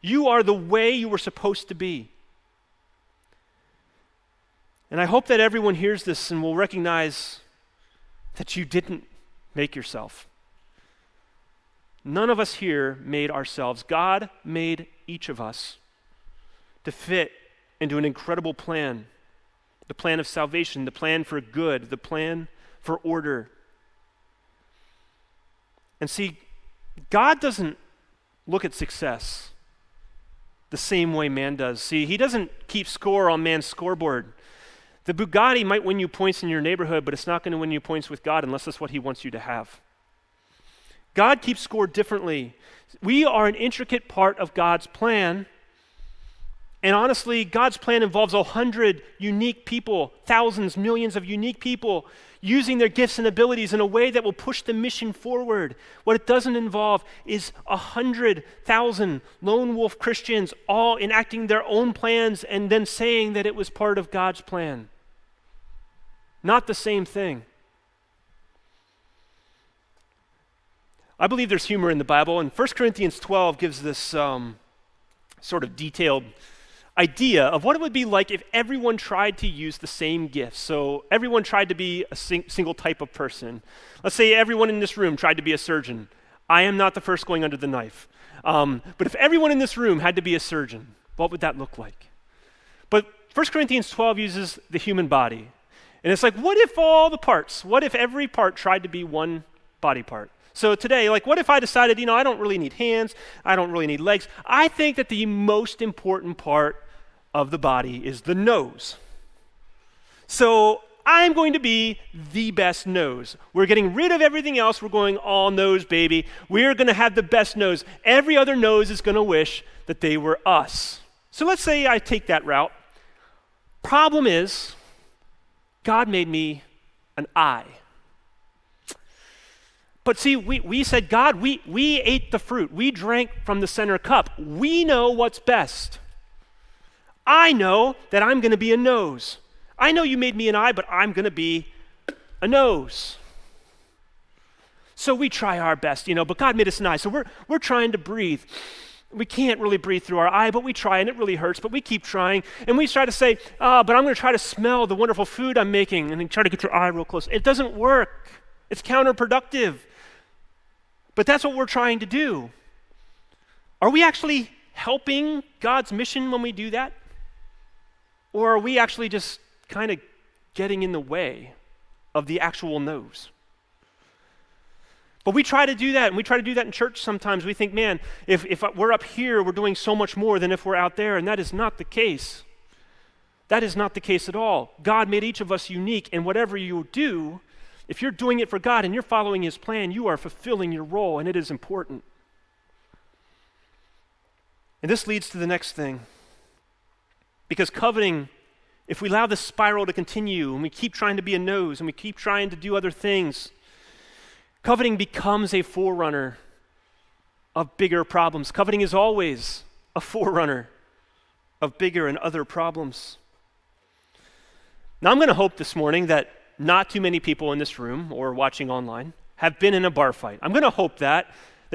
You are the way you were supposed to be. And I hope that everyone hears this and will recognize that you didn't make yourself. None of us here made ourselves. God made each of us to fit into an incredible plan. The plan of salvation, the plan for good, the plan for order. And see, God doesn't look at success the same way man does. See, he doesn't keep score on man's scoreboard. The Bugatti might win you points in your neighborhood, but it's not going to win you points with God unless that's what he wants you to have. God keeps score differently. We are an intricate part of God's plan. And honestly, God's plan involves 100 unique people, thousands, millions of unique people using their gifts and abilities in a way that will push the mission forward. What it doesn't involve is 100,000 lone wolf Christians all enacting their own plans and then saying that it was part of God's plan. Not the same thing. I believe there's humor in the Bible, and 1 Corinthians 12 gives this sort of detailed idea of what it would be like if everyone tried to use the same gifts. So everyone tried to be a single type of person. Let's say everyone in this room tried to be a surgeon. I am not the first going under the knife. But if everyone in this room had to be a surgeon, what would that look like? But 1 Corinthians 12 uses the human body. And it's like, what if every part tried to be one body part? So today, what if I decided, I don't really need hands, I don't really need legs. I think that the most important part of the body is the nose. So I'm going to be the best nose. We're getting rid of everything else. We're going all nose, baby. We're going to have the best nose. Every other nose is going to wish that they were us. So let's say I take that route. Problem is, God made me an eye. But see, we said, God, we ate the fruit. We drank from the center cup. We know what's best. I know that I'm going to be a nose. I know you made me an eye, but I'm going to be a nose. So we try our best, but God made us an eye. So we're trying to breathe. We can't really breathe through our eye, but we try, and it really hurts, but we keep trying. And we try to say, but I'm going to try to smell the wonderful food I'm making, and then try to get your eye real close. It doesn't work. It's counterproductive. But that's what we're trying to do. Are we actually helping God's mission when we do that? Or are we actually just kind of getting in the way of the actual nose? But we try to do that, and we try to do that in church sometimes. We think, man, if we're up here, we're doing so much more than if we're out there, and that is not the case. That is not the case at all. God made each of us unique, and whatever you do, if you're doing it for God and you're following his plan, you are fulfilling your role, and it is important. And this leads to the next thing. Because coveting, if we allow this spiral to continue and we keep trying to be a nose and we keep trying to do other things, coveting becomes a forerunner of bigger problems. Coveting is always a forerunner of bigger and other problems. Now, I'm going to hope this morning that not too many people in this room or watching online have been in a bar fight. I'm going to hope that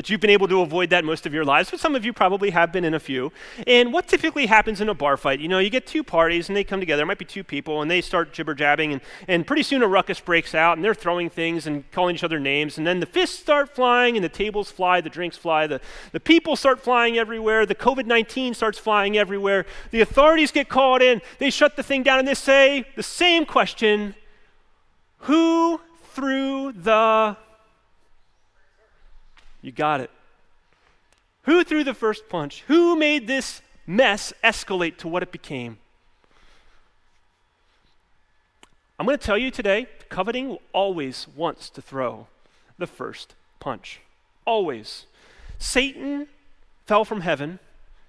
you've been able to avoid that most of your lives, but some of you probably have been in a few. And what typically happens in a bar fight, you get two parties and they come together, it might be two people, and they start jibber-jabbing, and pretty soon a ruckus breaks out, and they're throwing things and calling each other names, and then the fists start flying, and the tables fly, the drinks fly, the people start flying everywhere, the COVID-19 starts flying everywhere, the authorities get called in, they shut the thing down, and they say the same question: who threw the... You got it. Who threw the first punch? Who made this mess escalate to what it became. I'm going to tell you today, coveting always wants to throw the first punch. Always. Satan fell from heaven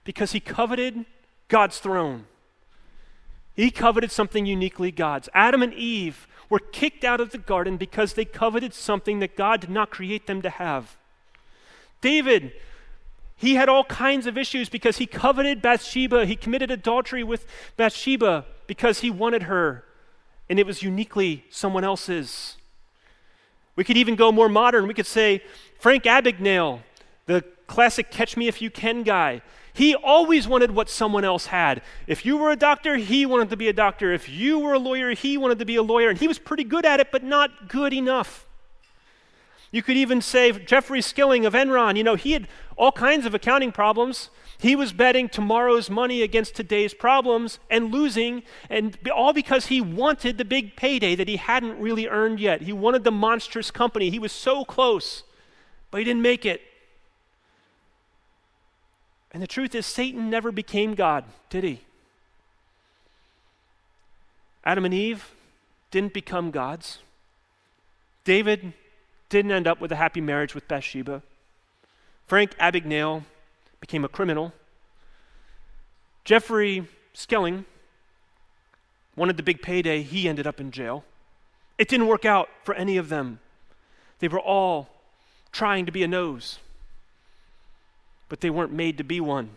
because he coveted God's throne. He coveted something uniquely God's. Adam and Eve were kicked out of the garden because they coveted something that God did not create them to have. David, he had all kinds of issues because he coveted Bathsheba. He committed adultery with Bathsheba because he wanted her, and it was uniquely someone else's. We could even go more modern. We could say Frank Abagnale, the classic Catch Me If You Can guy. He always wanted what someone else had. If you were a doctor, he wanted to be a doctor. If you were a lawyer, he wanted to be a lawyer. And he was pretty good at it, but not good enough. You could even say Jeffrey Skilling of Enron. He had all kinds of accounting problems. He was betting tomorrow's money against today's problems and losing, and all because he wanted the big payday that he hadn't really earned yet. He wanted the monstrous company. He was so close, but he didn't make it. And the truth is, Satan never became God, did he? Adam and Eve didn't become gods. David didn't end up with a happy marriage with Bathsheba. Frank Abagnale became a criminal. Jeffrey Skilling wanted the big payday. He ended up in jail. It didn't work out for any of them. They were all trying to be a nose, but they weren't made to be one.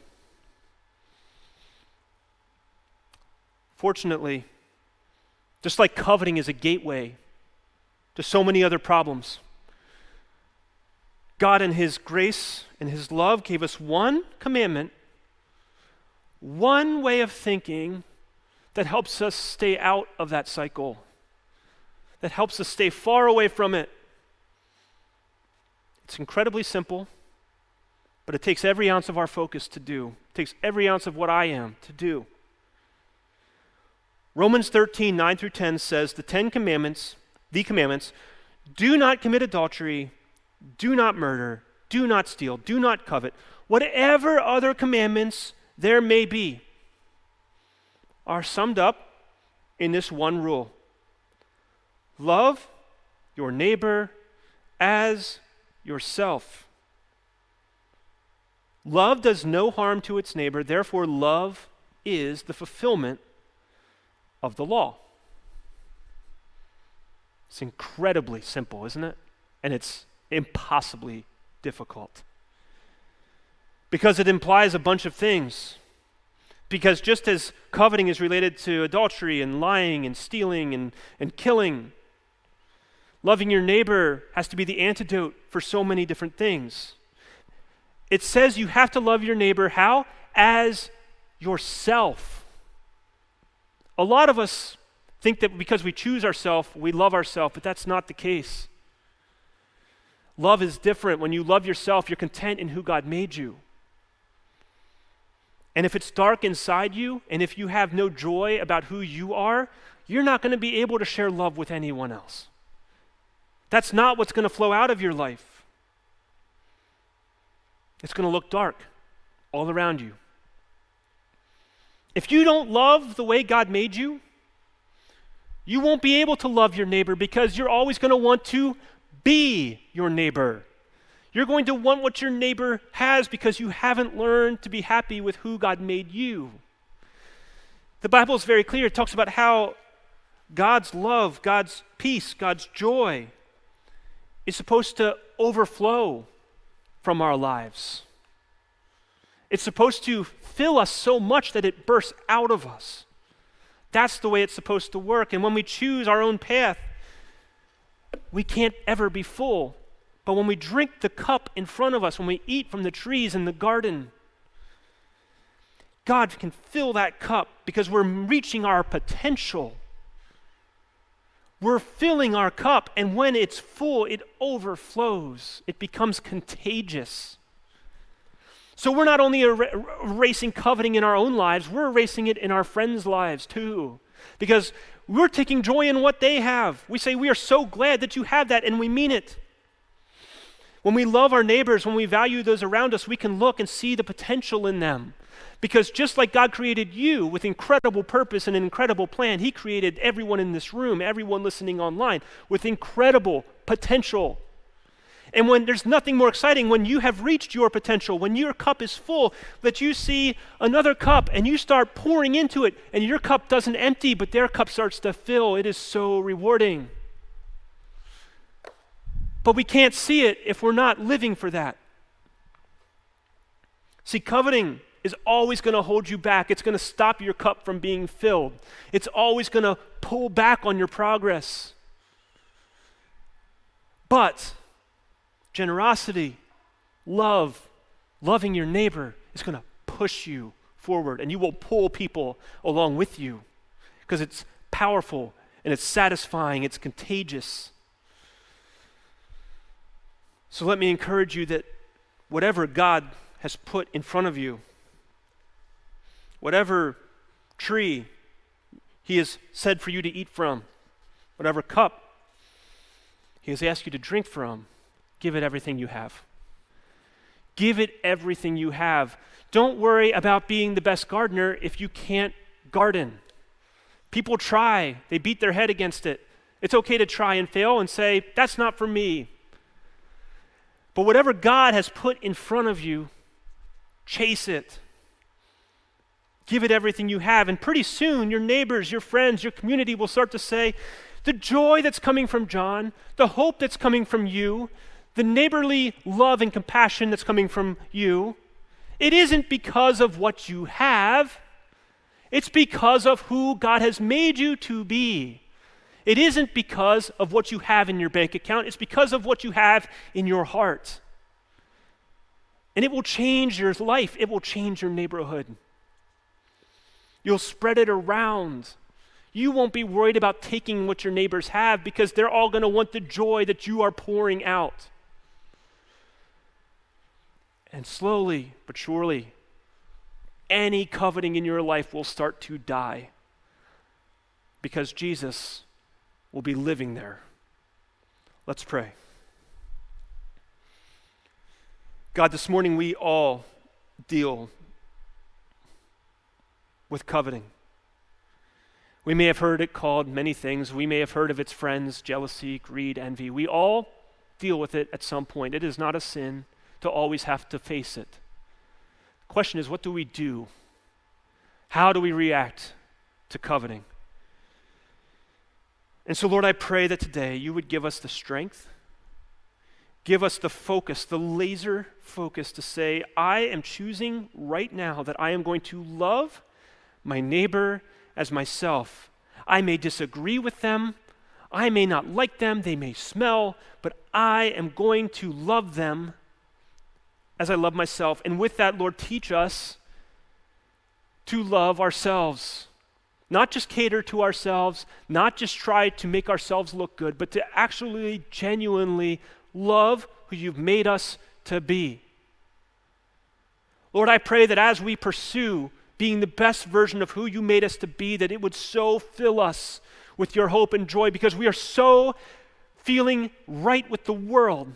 Fortunately, just like coveting is a gateway to so many other problems, God in his grace and his love gave us one commandment, one way of thinking that helps us stay out of that cycle, that helps us stay far away from it. It's incredibly simple, but it takes every ounce of our focus to do. It takes every ounce of what I am to do. Romans 13, 9 through 10 says, the commandments, do not commit adultery, do not murder, do not steal, do not covet. Whatever other commandments there may be are summed up in this one rule. Love your neighbor as yourself. Love does no harm to its neighbor, therefore love is the fulfillment of the law. It's incredibly simple, isn't it? And it's impossibly difficult. Because it implies a bunch of things. Because just as coveting is related to adultery and lying and stealing and killing, loving your neighbor has to be the antidote for so many different things. It says you have to love your neighbor how? As yourself. A lot of us think that because we choose ourselves, we love ourselves, but that's not the case. Love is different. When you love yourself, you're content in who God made you. And if it's dark inside you, and if you have no joy about who you are, you're not going to be able to share love with anyone else. That's not what's going to flow out of your life. It's going to look dark all around you. If you don't love the way God made you, you won't be able to love your neighbor because you're always going to want to be your neighbor. You're going to want what your neighbor has because you haven't learned to be happy with who God made you. The Bible is very clear. It talks about how God's love, God's peace, God's joy is supposed to overflow from our lives. It's supposed to fill us so much that it bursts out of us. That's the way it's supposed to work. And when we choose our own path, we can't ever be full. But when we drink the cup in front of us, when we eat from the trees in the garden, God can fill that cup because we're reaching our potential. We're filling our cup, and when it's full, it overflows. It becomes contagious. So we're not only erasing coveting in our own lives, we're erasing it in our friends' lives too. Because we're taking joy in what they have. We say, we are so glad that you have that, and we mean it. When we love our neighbors, when we value those around us, we can look and see the potential in them. Because just like God created you with incredible purpose and an incredible plan, he created everyone in this room, everyone listening online, with incredible potential. And when there's nothing more exciting, when you have reached your potential, when your cup is full, that you see another cup and you start pouring into it, and your cup doesn't empty, but their cup starts to fill. It is so rewarding. But we can't see it if we're not living for that. See, coveting is always going to hold you back. It's going to stop your cup from being filled. It's always going to pull back on your progress. But generosity, love, loving your neighbor is going to push you forward, and you will pull people along with you because it's powerful and it's satisfying, it's contagious. So let me encourage you that whatever God has put in front of you, whatever tree he has said for you to eat from, whatever cup he has asked you to drink from, give it everything you have. Give it everything you have. Don't worry about being the best gardener if you can't garden. People try, they beat their head against it. It's okay to try and fail and say, that's not for me. But whatever God has put in front of you, chase it. Give it everything you have. And pretty soon, your neighbors, your friends, your community will start to say, the joy that's coming from John, the hope that's coming from you, the neighborly love and compassion that's coming from you, it isn't because of what you have. It's because of who God has made you to be. It isn't because of what you have in your bank account. It's because of what you have in your heart. And it will change your life. It will change your neighborhood. You'll spread it around. You won't be worried about taking what your neighbors have because they're all going to want the joy that you are pouring out. And slowly but surely, any coveting in your life will start to die because Jesus will be living there. Let's pray. God, this morning we all deal with coveting. We may have heard it called many things. We may have heard of its friends, jealousy, greed, envy. We all deal with it at some point. It is not a sin to always have to face it. The question is, what do we do? How do we react to coveting? And so, Lord, I pray that today you would give us the strength, give us the focus, the laser focus to say, I am choosing right now that I am going to love my neighbor as myself. I may disagree with them. I may not like them. They may smell, but I am going to love them as I love myself. And with that, Lord, teach us to love ourselves. Not just cater to ourselves, not just try to make ourselves look good, but to actually genuinely love who you've made us to be. Lord, I pray that as we pursue being the best version of who you made us to be, that it would so fill us with your hope and joy because we are so feeling right with the world,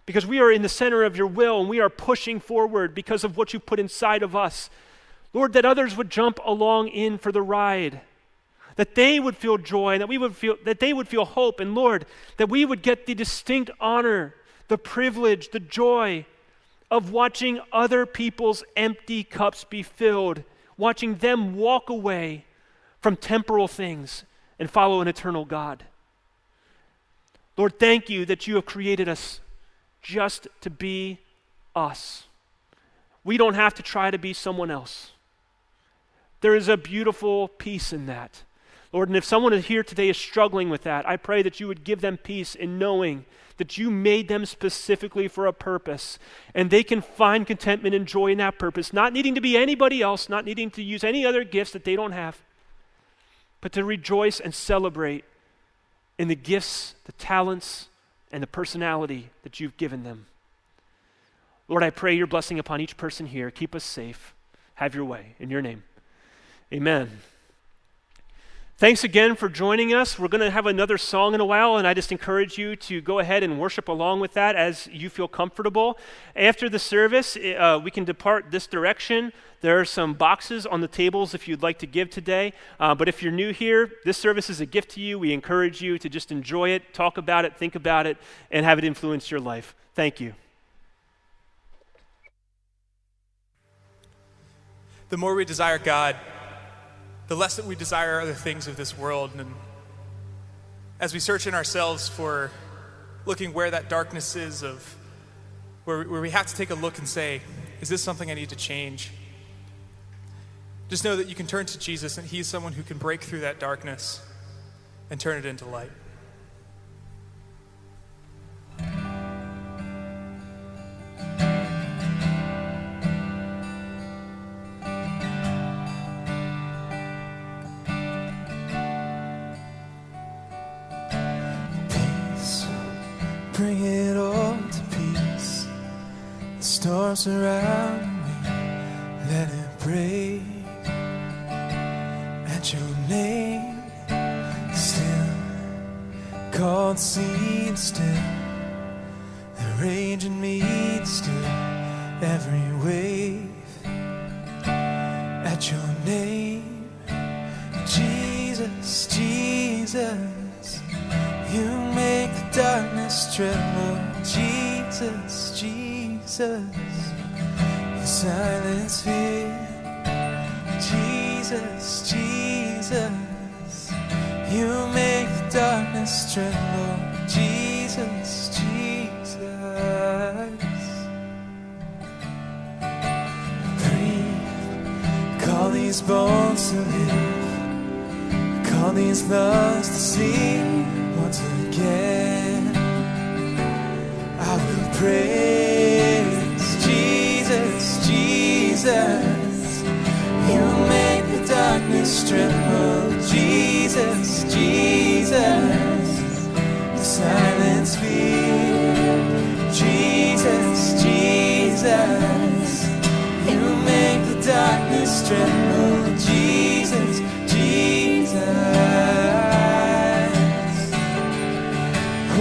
because we are in the center of your will and we are pushing forward because of what you put inside of us. Lord, that others would jump along in for the ride, that they would feel joy, and that they would feel hope, and Lord, that we would get the distinct honor, the privilege, the joy of watching other people's empty cups be filled, watching them walk away from temporal things and follow an eternal God. Lord, thank you that you have created us just to be us. We don't have to try to be someone else. There is a beautiful peace in that. Lord, and if someone here today is struggling with that, I pray that you would give them peace in knowing that you made them specifically for a purpose, and they can find contentment and joy in that purpose, not needing to be anybody else, not needing to use any other gifts that they don't have, but to rejoice and celebrate in the gifts, the talents, and the personality that you've given them. Lord, I pray your blessing upon each person here. Keep us safe. Have your way. In your name, amen. Thanks again for joining us. We're going to have another song in a while, and I just encourage you to go ahead and worship along with that as you feel comfortable. After the service, we can depart this direction. There are some boxes on the tables if you'd like to give today. But if you're new here, this service is a gift to you. We encourage you to just enjoy it, talk about it, think about it, and have it influence your life. Thank you. The more we desire God, the less that we desire other things of this world. And as we search in ourselves for looking where that darkness is, of where we have to take a look and say, is this something I need to change? Just know that you can turn to Jesus, and he's someone who can break through that darkness and turn it into light. Bring it all to peace. The storms around me, let it break. At your name, still, called seed still. The raging mead still, every wave. At your name, Jesus, Jesus. You make the darkness tremble, Jesus, Jesus. You silence fear, Jesus, Jesus. You make the darkness tremble, Jesus, Jesus. Breathe, call these bones to live, call these lungs to sing. Once again, I will praise Jesus, Jesus. You make the darkness tremble, Jesus, Jesus. The silence fear, Jesus, Jesus. You make the darkness tremble, Jesus, Jesus.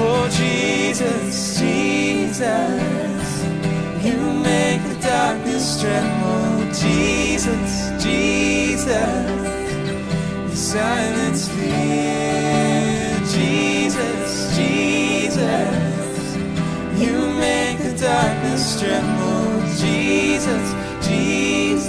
Oh, Jesus, Jesus, you make the darkness tremble, Jesus, Jesus, you silence fear, Jesus, Jesus, you make the darkness tremble, Jesus, Jesus.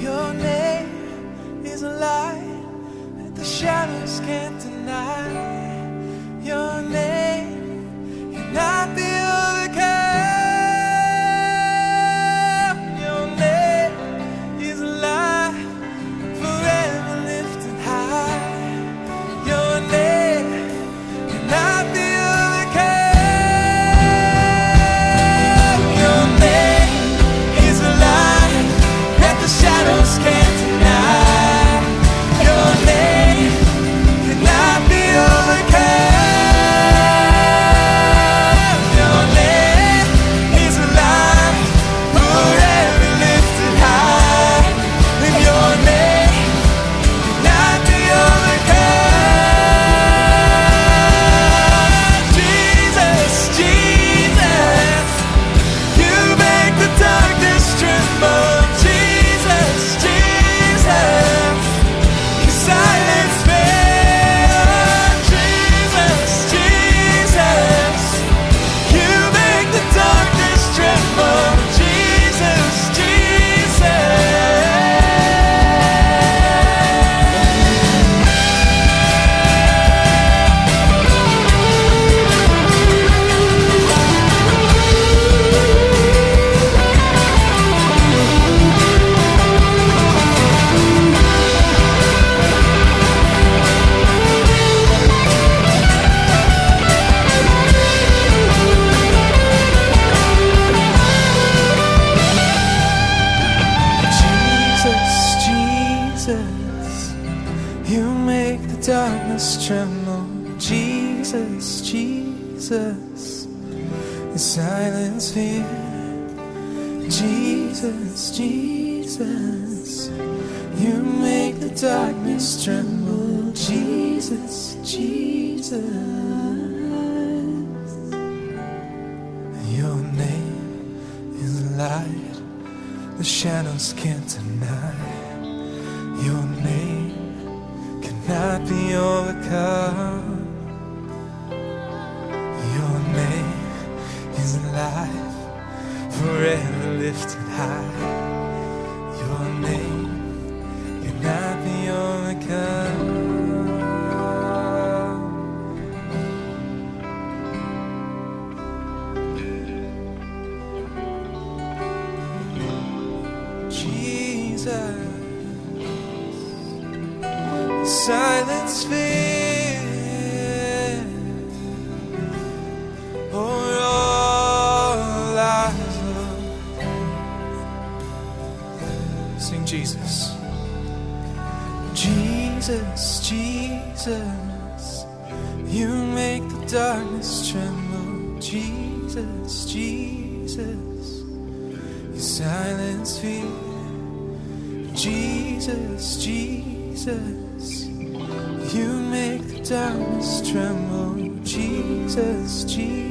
Your name Jesus, you silence fear. Jesus, Jesus, you make the darkness tremble. Jesus, Jesus, your name is light, the shadows can't deny. Your name cannot be overcome. Your name is life, forever lifted high. Your name cannot be overcome. Jesus, silence fear. Oh, all eyes look. Sing Jesus. Jesus, Jesus, you make the darkness tremble. Jesus, Jesus, you silence fear. Jesus, Jesus, you make the darkness tremble. Jesus, Jesus.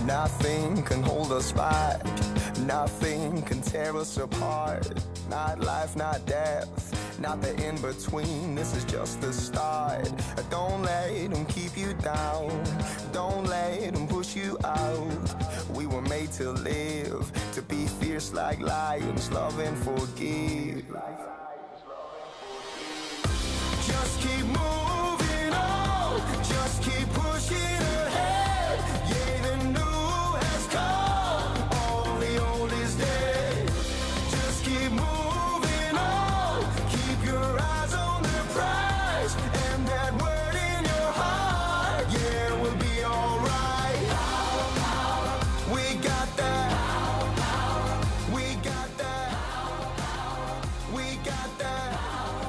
Nothing can hold us back, nothing can tear us apart. Not life, not death, not the in-between, this is just the start. Don't let them keep you down, don't let them push you out. We were made to live, to be fierce like lions, love and forgive. Just keep moving on, just keep pushing ahead. Yeah, the new has come, all the old is dead. Just keep moving on, keep your eyes on the prize, and that word in your heart, yeah, we'll be alright. We got that, we got that, we got that,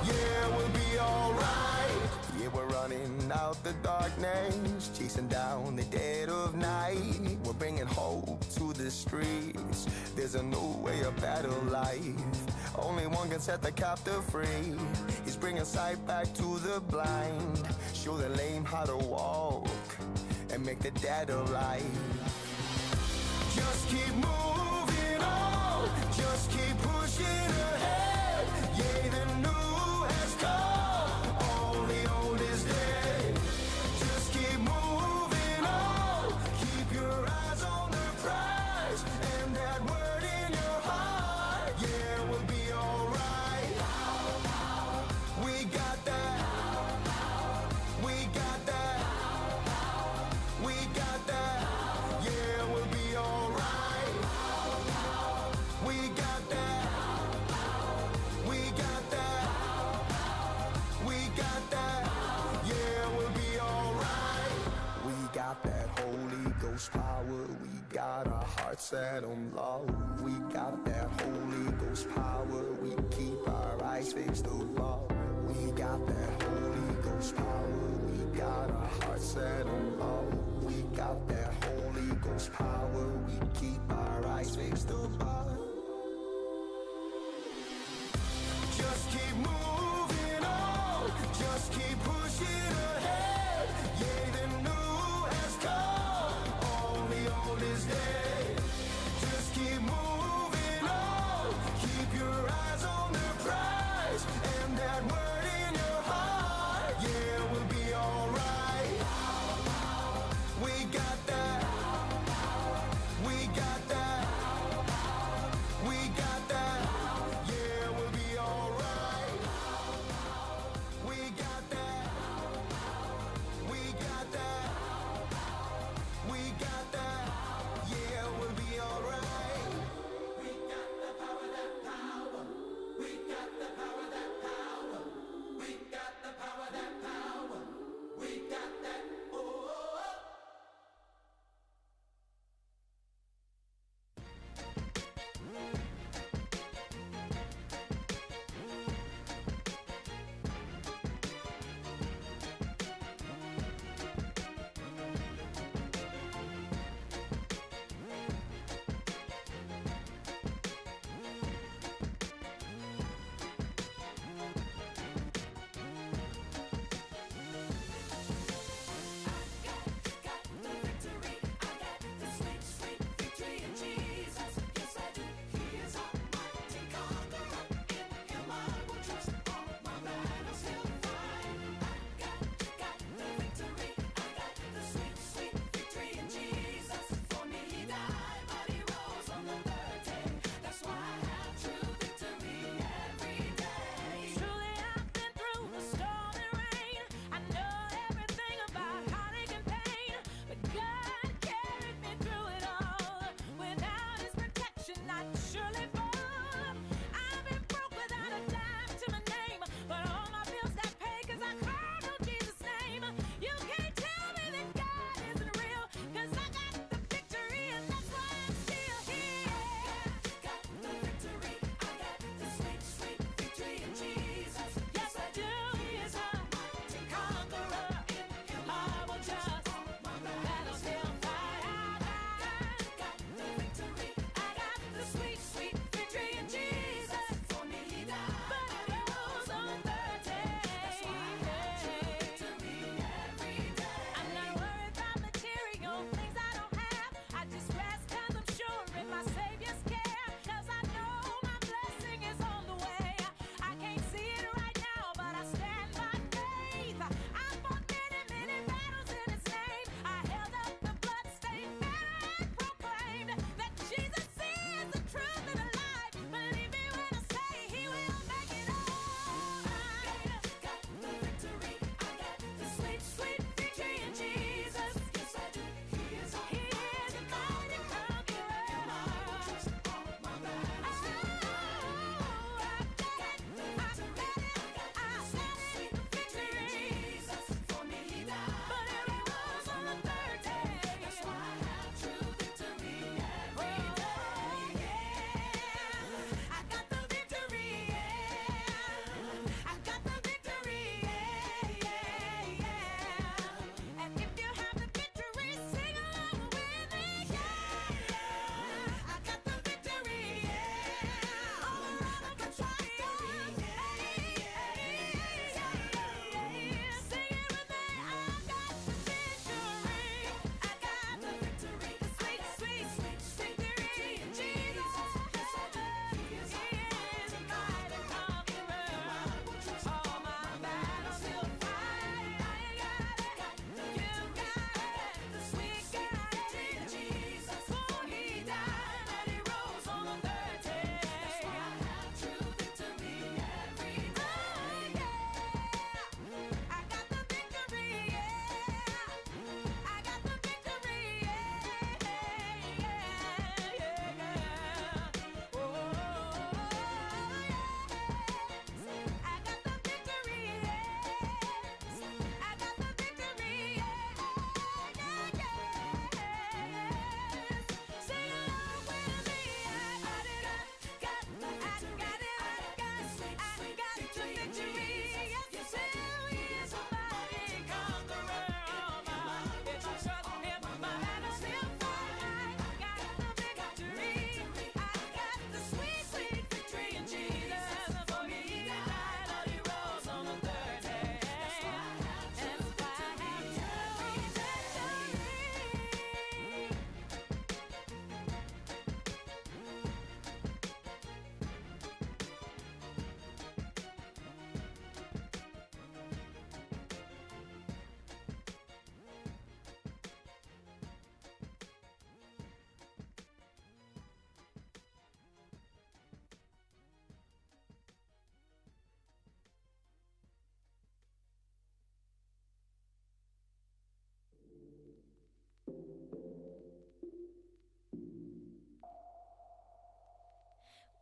yeah, we'll be alright. Yeah, we're running out the darkness, chasing down the dead of night. We're bringing hope to the streets. There's a new way, a better life. Only one can set the captive free. He's bringing sight back to the blind, show the lame how to walk, and make the dead alive. Just keep moving on, just keep pushing ahead. Yeah, the new has come, all the old is dead. Just keep moving on, keep your eyes on the prize, and that word in your heart, yeah, we'll be alright. We got that, we got that, we got that, yeah, we'll be alright. We got that, we got that, we got that, yeah, we'll be alright. We got that Holy Ghost power, we got our hearts set on love. We got that Holy Ghost power, we keep our eyes fixed above. We got that Holy Ghost power, we got our hearts set on love. We got that Holy Ghost power, we keep our eyes fixed above. Just keep moving on, just keep pushing ahead. Yeah, the new has come, all the old is dead. Just keep moving on, keep your eyes on the prize, and that word in your heart, yeah, we'll be alright. We got that, we got that, we got that, yeah, we'll be alright.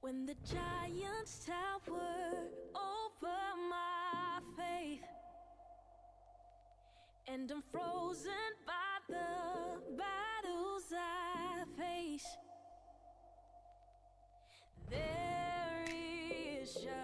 When the giants tower over my faith, and I'm frozen by the battles I face, there is just